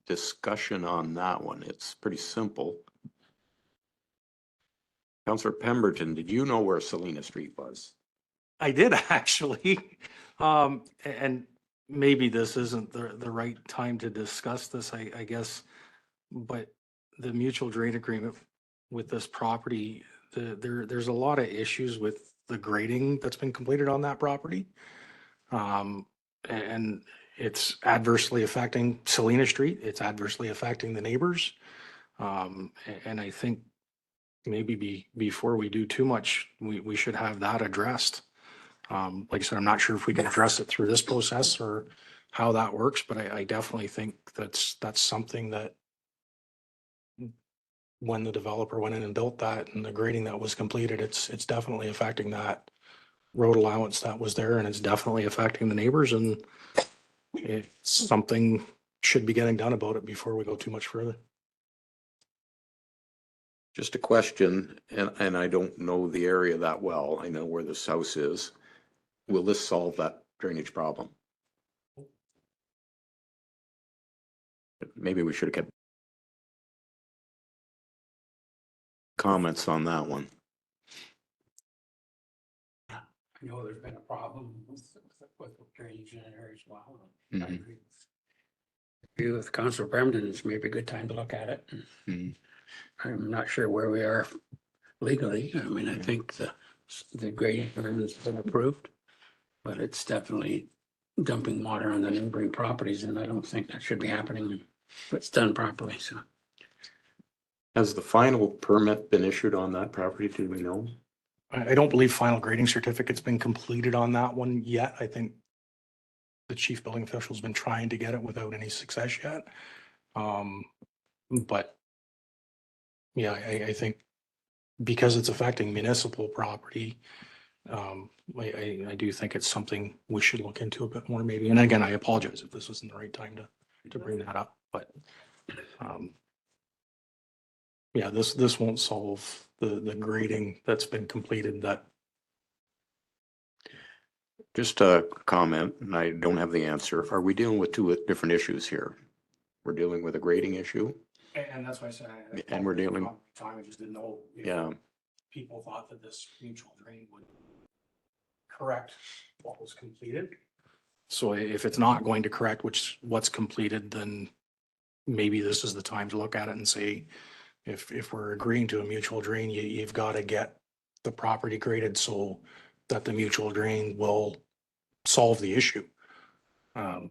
discussion on that one? It's pretty simple. Councillor Pemberton, did you know where Salina Street was? I did actually. And maybe this isn't the right time to discuss this, I guess. But the mutual drain agreement with this property, there's a lot of issues with the grading that's been completed on that property. And it's adversely affecting Salina Street. It's adversely affecting the neighbors. And I think maybe before we do too much, we should have that addressed. Like I said, I'm not sure if we can address it through this process or how that works, but I definitely think that's something that when the developer went in and built that and the grading that was completed, it's definitely affecting that road allowance that was there, and it's definitely affecting the neighbors, and it's something should be getting done about it before we go too much further. Just a question, and I don't know the area that well. I know where this house is. Will this solve that drainage problem? Maybe we should have kept comments on that one. I know there's been a problem with drainage in that area as well. I Mhm. agree with Councilor Pemberton. It's maybe a good time to look at it. Mhm. I'm not sure where we are legally. I mean, I think the grading has been approved, but it's definitely dumping water on the neighboring properties, and I don't think that should be happening if it's done properly, so. Has the final permit been issued on that property? Do we know? I don't believe final grading certificate's been completed on that one yet. I think the chief building official's been trying to get it without any success yet. But yeah, I think because it's affecting municipal property, I do think it's something we should look into a bit more maybe. And again, I apologize if this wasn't the right time to bring that up, but yeah, this won't solve the grading that's been completed. That Just a comment, and I don't have the answer. Are we dealing with two different issues here? We're dealing with a grading issue. and that's why I said. And we're dealing- Time, I just didn't know. Yeah. people thought that this mutual drain would correct what was completed. So if it's not going to correct what's completed, then maybe this is the time to look at it and say, if we're agreeing to a mutual drain, you've got to get the property graded so that the mutual drain will solve the issue. And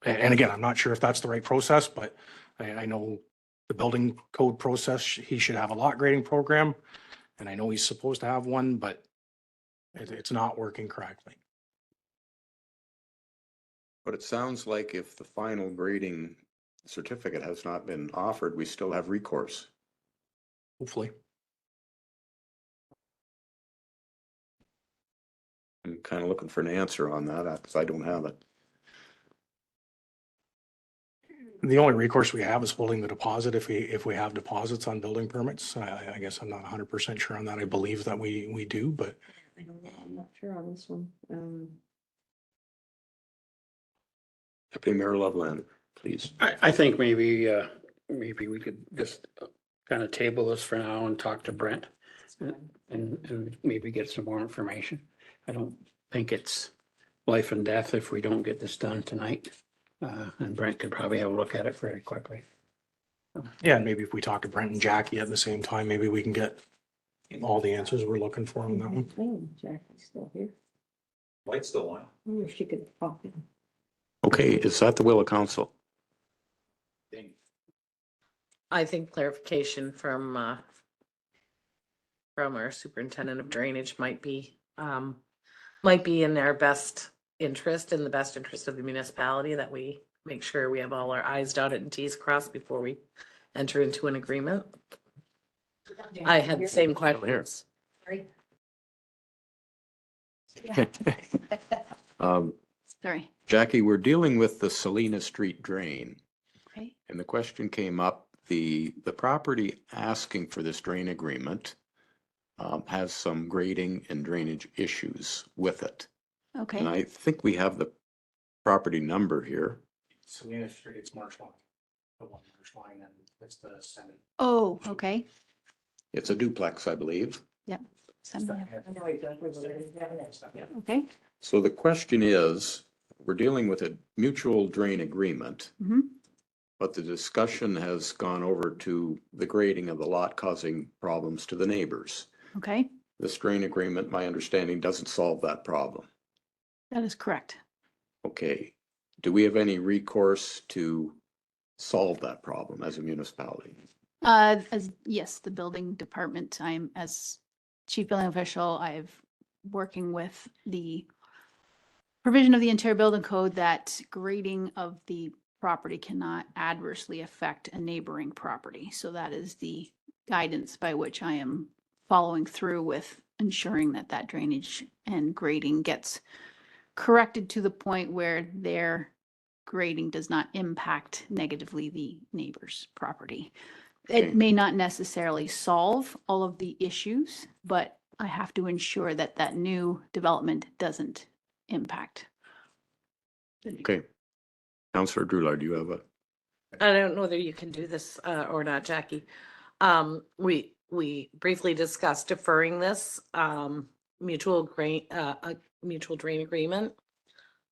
again, I'm not sure if that's the right process, but I know the building code process, he should have a lot grading program. And I know he's supposed to have one, but it's not working correctly. But it sounds like if the final grading certificate has not been offered, we still have recourse. Hopefully. I'm kind of looking for an answer on that because I don't have it. The only recourse we have is holding the deposit if we have deposits on building permits. I guess I'm not 100% sure on that. I believe that we do, but I don't know, I'm not sure on this one. Deputy Mayor Loveland, please. I think maybe we could just kind of table this for now and talk to Brent and maybe get some more information. I don't think it's life and death if we don't get this done tonight. And Brent could probably have a look at it very quickly. yeah, and maybe if we talk to Brent and Jackie at the same time, maybe we can get all the answers we're looking for on that one. Jackie's still here. Light's still on. I wonder if she could pop in. Okay, is that the will of council? I think clarification from our superintendent of drainage might be in our best interest, in the best interest of the municipality, that we make sure we have all our i's dotted and t's crossed before we enter into an agreement. I had the same questions. Sorry. Sorry. Jackie, we're dealing with the Salina Street drain. Okay. And the question came up, the property asking for this drain agreement has some grading and drainage issues with it. Okay. And I think we have the property number here. Salina Street, it's Marsh Line. The one Marsh Line, and it's the Senate. Oh, okay. It's a duplex, I believe. Yep. I know exactly what it is. Okay. So the question is, we're dealing with a mutual drain agreement, Mhm. but the discussion has gone over to the grading of the lot causing problems to the neighbors. Okay. This drain agreement, my understanding, doesn't solve that problem. That is correct. Okay, do we have any recourse to solve that problem as a municipality? Yes, the building department, I'm as chief building official, I've working with the provision of the Ontario Building Code that grading of the property cannot adversely affect a neighboring property. So that is the guidance by which I am following through with ensuring that that drainage and grading gets corrected to the point where their grading does not impact negatively the neighbor's property. Okay. It may not necessarily solve all of the issues, but I have to ensure that that new development doesn't impact. Okay. Councillor Drulard, do you have a? I don't know whether you can do this or not, Jackie. We briefly discussed deferring this mutual drain agreement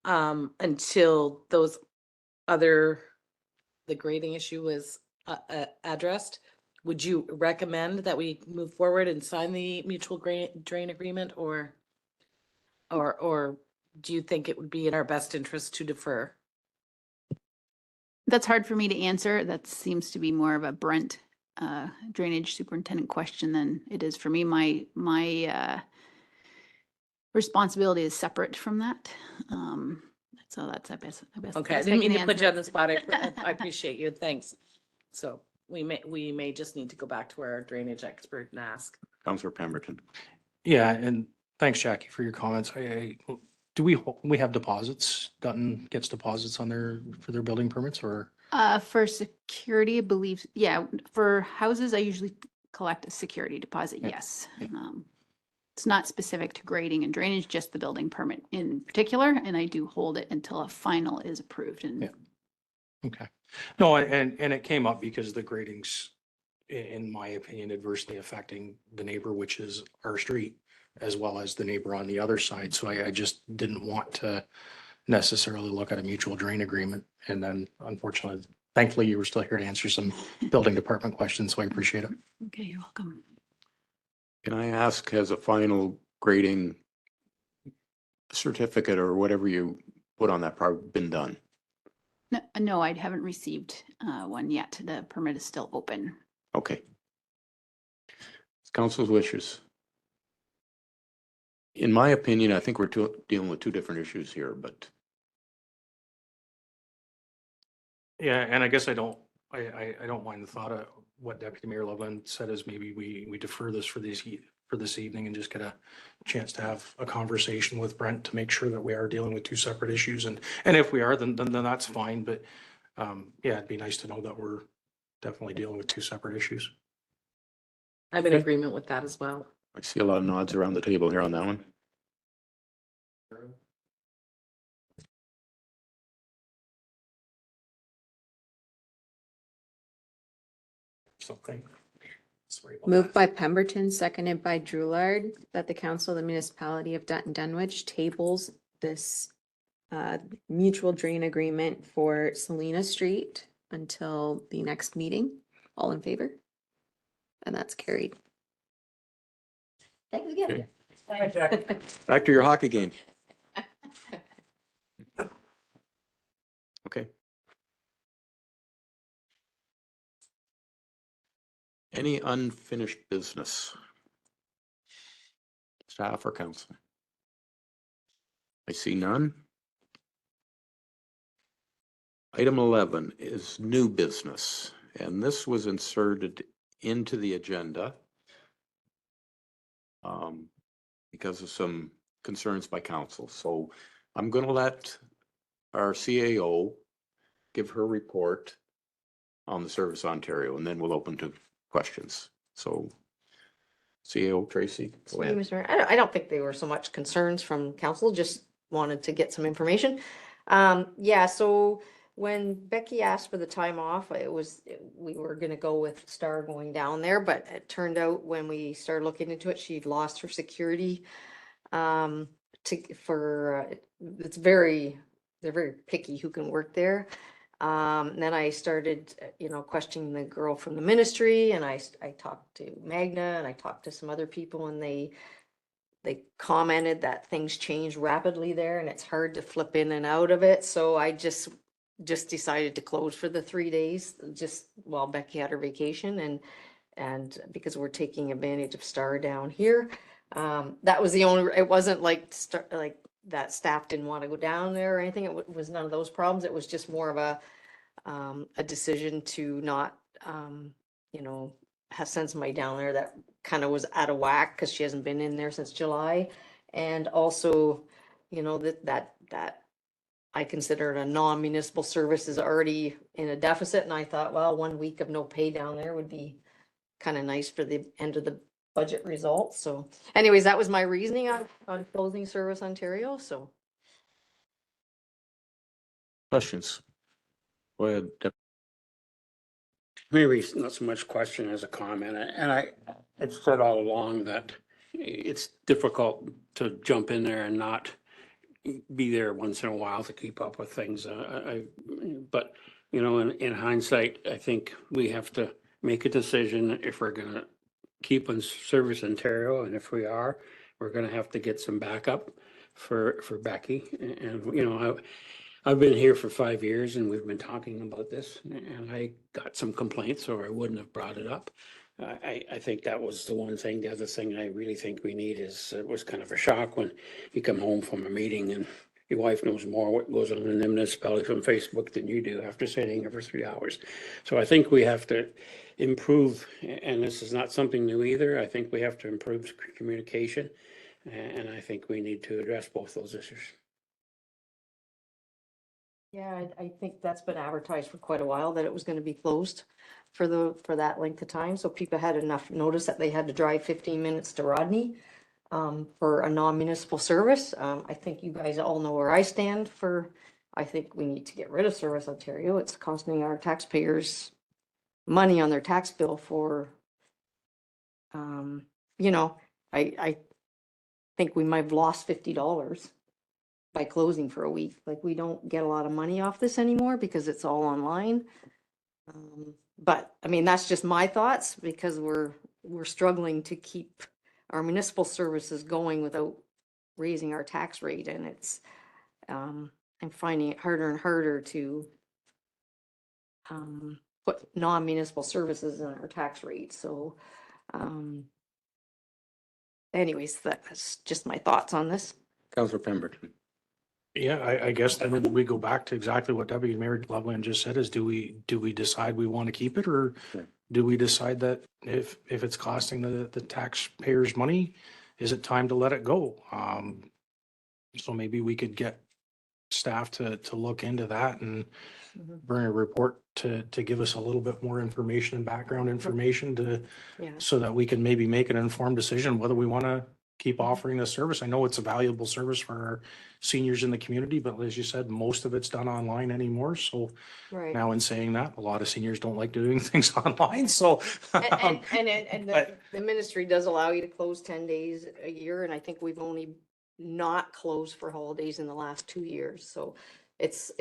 until the grading issue was addressed. Would you recommend that we move forward and sign the mutual drain agreement, or do you think it would be in our best interest to defer? That's hard for me to answer. That seems to be more of a Brent drainage superintendent question than it is for me. My responsibility is separate from that. So that's, I guess. Okay, I didn't mean to put you on the spot. I appreciate you. Thanks. So we may just need to go back to our drainage expert and ask. Councillor Pemberton. Yeah, and thanks, Jackie, for your comments. Do we have deposits? Dutton gets deposits on for their building permits, or? For security, I believe, yeah, for houses, I usually collect a security deposit, Yeah. yes. It's not specific to grading and drainage, just the building permit in particular, and I do hold it until a final is approved and. Yeah. Okay. No, and it came up because the grading's in my opinion, adversely affecting the neighbor, which is our street, as well as the neighbor on the other side. So I just didn't want to necessarily look at a mutual drain agreement. And then unfortunately, thankfully, you were still here to answer some building department questions, so I appreciate it. Okay, you're welcome. Can I ask, has a final grading certificate or whatever you put on that part been done? No, I haven't received one yet. The permit is still open. Okay. It's council's wishes. In my opinion, I think we're dealing with two different issues here, but Yeah, and I guess I don't mind the thought of what Deputy Mayor Loveland said is maybe we defer this for this evening and just get a chance to have a conversation with Brent to make sure that we are dealing with two separate issues. And if we are, then that's fine. But yeah, it'd be nice to know that we're definitely dealing with two separate issues. I'm in agreement with that as well. I see a lot of nods around the table here on that one. Something. Sorry about Moved that. by Pemberton, seconded by Drulard, that the council of the municipality of Dutton Dunwich tables this mutual drain agreement for Selena Street until the next meeting. All in favor? And that's carried. Thanks again. Back to your hockey game. Okay. Any unfinished business? Staff or council? I see none. Item 11 is new business, and this was inserted into the agenda because of some concerns by council. So I'm going to let our CAO give her report on the Service Ontario, and then we'll open to questions. So CAO Tracy, go Thank you, ahead. Mr. Mayor. I don't think they were so much concerns from council, just wanted to get some information. Yeah, so when Becky asked for the time off, we were gonna go with Star going down there, but it turned out when we started looking into it, she'd lost her security. It's they're very picky who can work there. Then I started, questioning the girl from the ministry, and I talked to Magna and I talked to some other people, and they commented that things change rapidly there and it's hard to flip in and out of it. So I just decided to close for the 3 days, just while Becky had her vacation, and because we're taking advantage of Star down here. That was the only, it wasn't like that staff didn't want to go down there or anything. It was none of those problems. It was just more of a decision to not, have sent somebody down there that kind of was out of whack because she hasn't been in there since July. And also, that I considered a non-municipal service is already in a deficit. And I thought, well, 1 week of no pay down there would be kind of nice for the end of the budget results. So anyways, that was my reasoning on closing Service Ontario. So Questions? Go ahead. Maybe it's not so much question as a comment, and it's said all along that it's difficult to jump in there and not be there once in a while to keep up with things. But in hindsight, I think we have to make a decision if we're gonna keep on Service Ontario, and if we are, we're gonna have to get some backup for Becky. And I've been here for 5 years and we've been talking about this, and I got some complaints or I wouldn't have brought it up. I think that was the one thing. The other thing I really think we need is, it was kind of a shock when you come home from a meeting and your wife knows more what goes on in the municipality from Facebook than you do after sitting here for 3 hours. So I think we have to improve, and this is not something new either. I think we have to improve communication, and I think we need to address both those issues. yeah, I think that's been advertised for quite a while that it was gonna be closed for that length of time. So people had enough notice that they had to drive 15 minutes to Rodney for a non-municipal service. I think you guys all know where I stand I think we need to get rid of Service Ontario. It's costing our taxpayers money on their tax bill for, you know, I think we might have lost $50 by closing for a week. Like, we don't get a lot of money off this anymore because it's all online. But I mean, that's just my thoughts, because we're struggling to keep our municipal services going without raising our tax rate, and it's I'm finding it harder and harder to put non-municipal services in our tax rate. So anyways, that's just my thoughts on this. Councillor Pemberton. Yeah, I guess then we go back to exactly what Deputy Mayor Loveland just said, is do we decide we want to keep it, or do we decide that if it's costing the taxpayers money, is it time to let it go? So maybe we could get staff to look into that and bring a report to give us a little bit more information and background information to, Yeah. so that we can maybe make an informed decision whether we want to keep offering this service. I know it's a valuable service for our seniors in the community, but as you said, most of it's done online anymore. So Right. now, in saying that, a lot of seniors don't like doing things online, so. And but- the ministry does allow you to close 10 days a year, and I think we've only not closed for holidays in the last 2 years. So it's,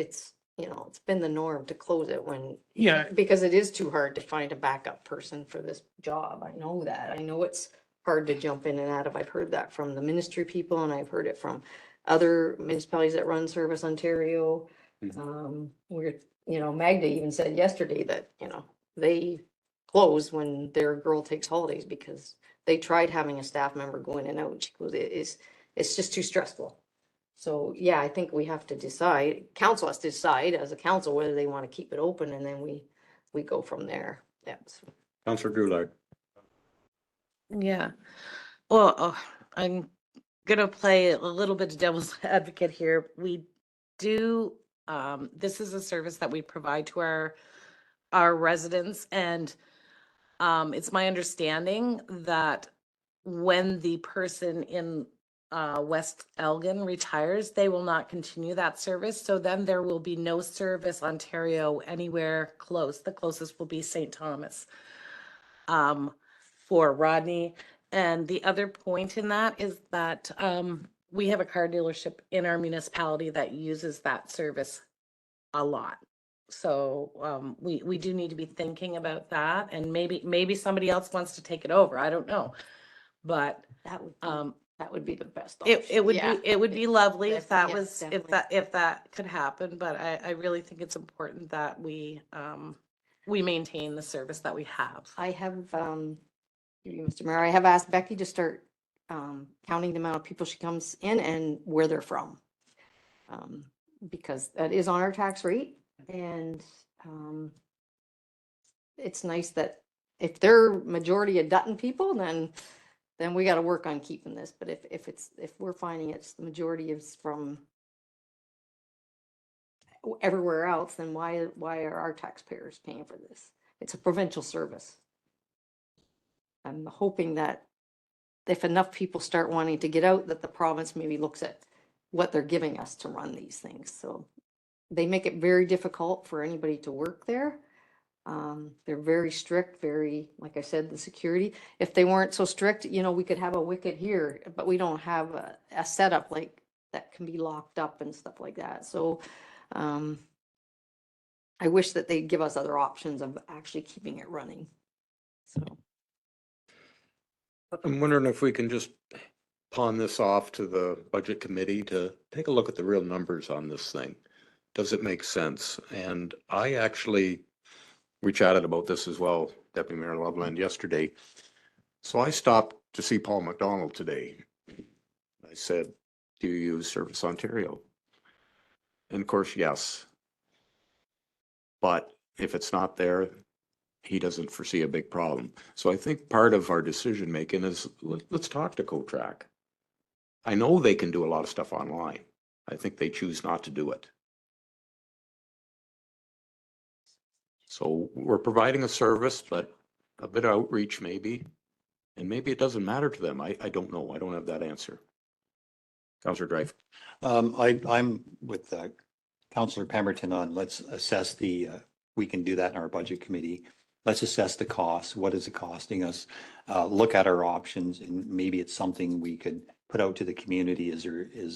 you know, it's been the norm to close it when, Yeah. because it is too hard to find a backup person for this job. I know that. I know it's hard to jump in and out of. I've heard that from the ministry people, and I've heard it from other municipalities that run Service Ontario. We're, you know, Magda even said yesterday that, you know, they close when their girl takes holidays because they tried having a staff member go in and out. She goes, it's just too stressful. So, yeah, I think we have to decide, council has to decide as a council whether they want to keep it open, and then we go from there. Yeah. So. Councillor Drouillard. Yeah. Well, I'm gonna play a little bit of devil's advocate here. We do, this is a service that we provide to our residents, and it's my understanding that when the person in West Elgin retires, they will not continue that service. So then there will be no Service Ontario anywhere close. The closest will be St. Thomas for Rodney. And the other point in that is that we have a car dealership in our municipality that uses that service a lot. So we do need to be thinking about that, and maybe somebody else wants to take it over. I don't know, but That would be the best it option. would Yeah. be, it would be lovely if that Yeah, was, definitely. if that could happen, but I really think it's important that we maintain the service that we have. I have, Mr. Mayor, I have asked Becky to start counting the amount of people she comes in and where they're from. Because that is on our tax rate, and it's nice that if they're majority of Dutton people, then we got to work on keeping this. But if we're finding it's the majority is from everywhere else, then why are our taxpayers paying for this? It's a provincial service. I'm hoping that if enough people start wanting to get out, that the province maybe looks at what they're giving us to run these things. So they make it very difficult for anybody to work there. They're very strict, very, like I said, the security. If they weren't so strict, you know, we could have a wicket here, but we don't have a setup like that can be locked up and stuff like that. So I wish that they'd give us other options of actually keeping it running. So. I'm wondering if we can just pawn this off to the budget committee to take a look at the real numbers on this thing. Does it make sense? And we chatted about this as well, Deputy Mayor Loveland, yesterday. So I stopped to see Paul McDonald today. I said, do you use Service Ontario? And of course, yes. But if it's not there, he doesn't foresee a big problem. So I think part of our decision making is let's talk to CoTrack. I know they can do a lot of stuff online. I think they choose not to do it. So we're providing a service, but a bit of outreach maybe, and maybe it doesn't matter to them. I don't know. I don't have that answer. Councillor Drive. I'm with Councillor Pemberton on let's assess we can do that in our budget committee. let's assess the cost. What is it costing us? Look at our options, and maybe it's something we could put out to the community. Is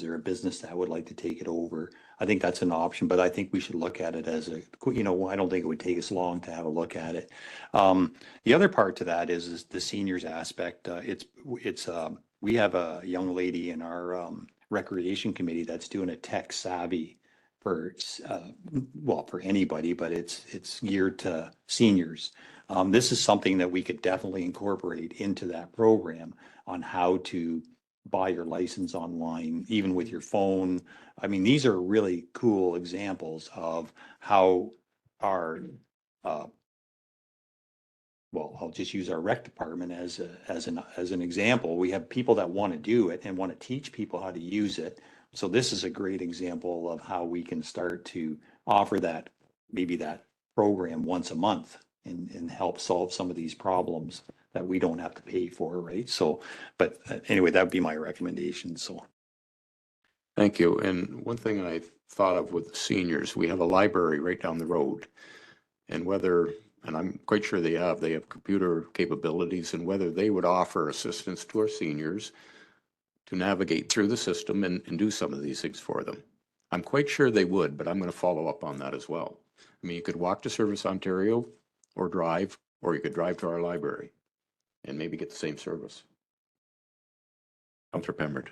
there a business that would like to take it over? I think that's an option, but I think we should look at it as a, I don't think it would take us long to have a look at it. The other part to that is the seniors aspect. We have a young lady in our recreation committee that's doing a tech savvy for for anybody, but it's geared to seniors. This is something that we could definitely incorporate into that program on how to buy your license online, even with your phone. I mean, these are really cool examples of how our I'll just use our rec department as an example. We have people that want to do it and want to teach people how to use it. So this is a great example of how we can start to offer that, maybe that program once a month and help solve some of these problems that we don't have to pay for, right? So, but anyway, that would be my recommendation, so. Thank you. And one thing I thought of with the seniors, we have a library right down the road. And and I'm quite sure they have computer capabilities, and whether they would offer assistance to our seniors to navigate through the system and do some of these things for them. I'm quite sure they would, but I'm going to follow up on that as well. I mean, you could walk to Service Ontario or you could drive to our library and maybe get the same service. Councillor Pembert.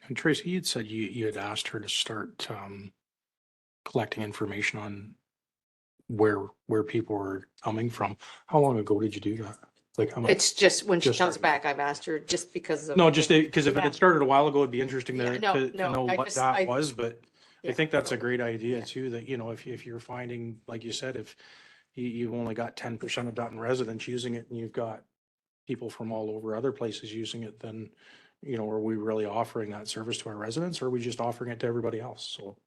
And Tracy, you'd said you had asked her to start collecting information on where people are coming from. How long ago did you do that? Like how much? It's just when she Just comes started. back, I've asked her just because of. No, just because if it Yeah. had started a while ago, it'd be interesting Yeah, to no, know I what just- that I- was, but I Yeah. think that's a great idea Yeah. too, that, if you're finding, like you said, if you've only got 10% of Dutton residents using it and you've got people from all over other places using it, then, are we really offering that service to our residents, or are we just offering it to everybody else? So.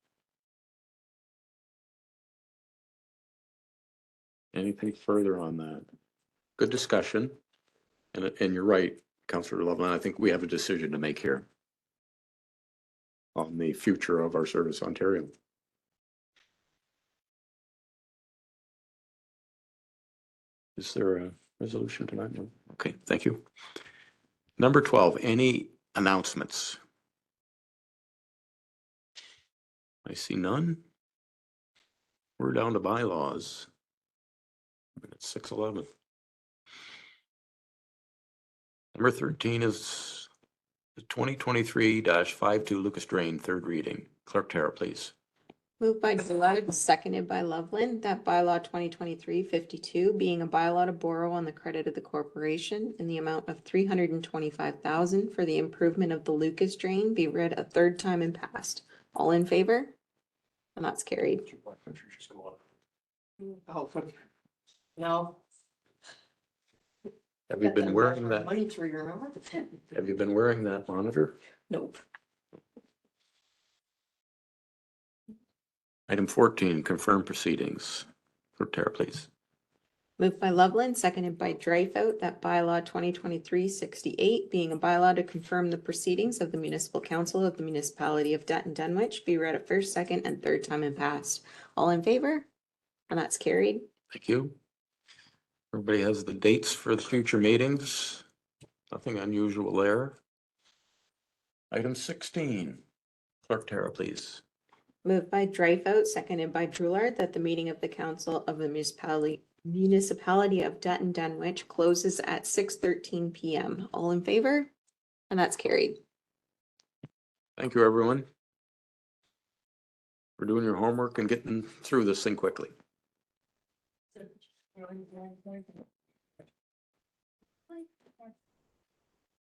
Anything further on that? Good discussion. And you're right, Councillor Loveland, I think we have a decision to make here on the future of our Service Ontario. Is there a resolution tonight? No. Okay, thank you. Number 12, any announcements? I see none. We're down to bylaws. It's 6:11. Number 13 is the 2023-52 Lucas Drain, third reading. Clerk Tara, please. Moved by Drulard, seconded by Loveland, that bylaw 2023-52 being a bylaw to borrow on the credit of the corporation in the amount of $325,000 for the improvement of the Lucas Drain be read a third time and passed. All in favor? And that's carried. Oh, no. Have you been wearing that? Money tree, remember? Have you been wearing that monitor? Nope. Item 14, confirm proceedings. Clerk Tara, please. Moved by Loveland, seconded by Dreyfus, that bylaw 2023-68 being a bylaw to confirm the proceedings of the municipal council of the municipality of Dutton Dunwich be read a first, second, and third time and passed. All in favor? And that's carried. Thank you. Everybody has the dates for the future meetings. Nothing unusual there. Item 16, Clerk Tara, please. Moved by Dreyfus, seconded by Drulard, that the meeting of the council of the municipality of Dutton Dunwich closes at 6:13 PM. All in favor? And that's carried. Thank you, everyone. For doing your homework and getting through this thing quickly.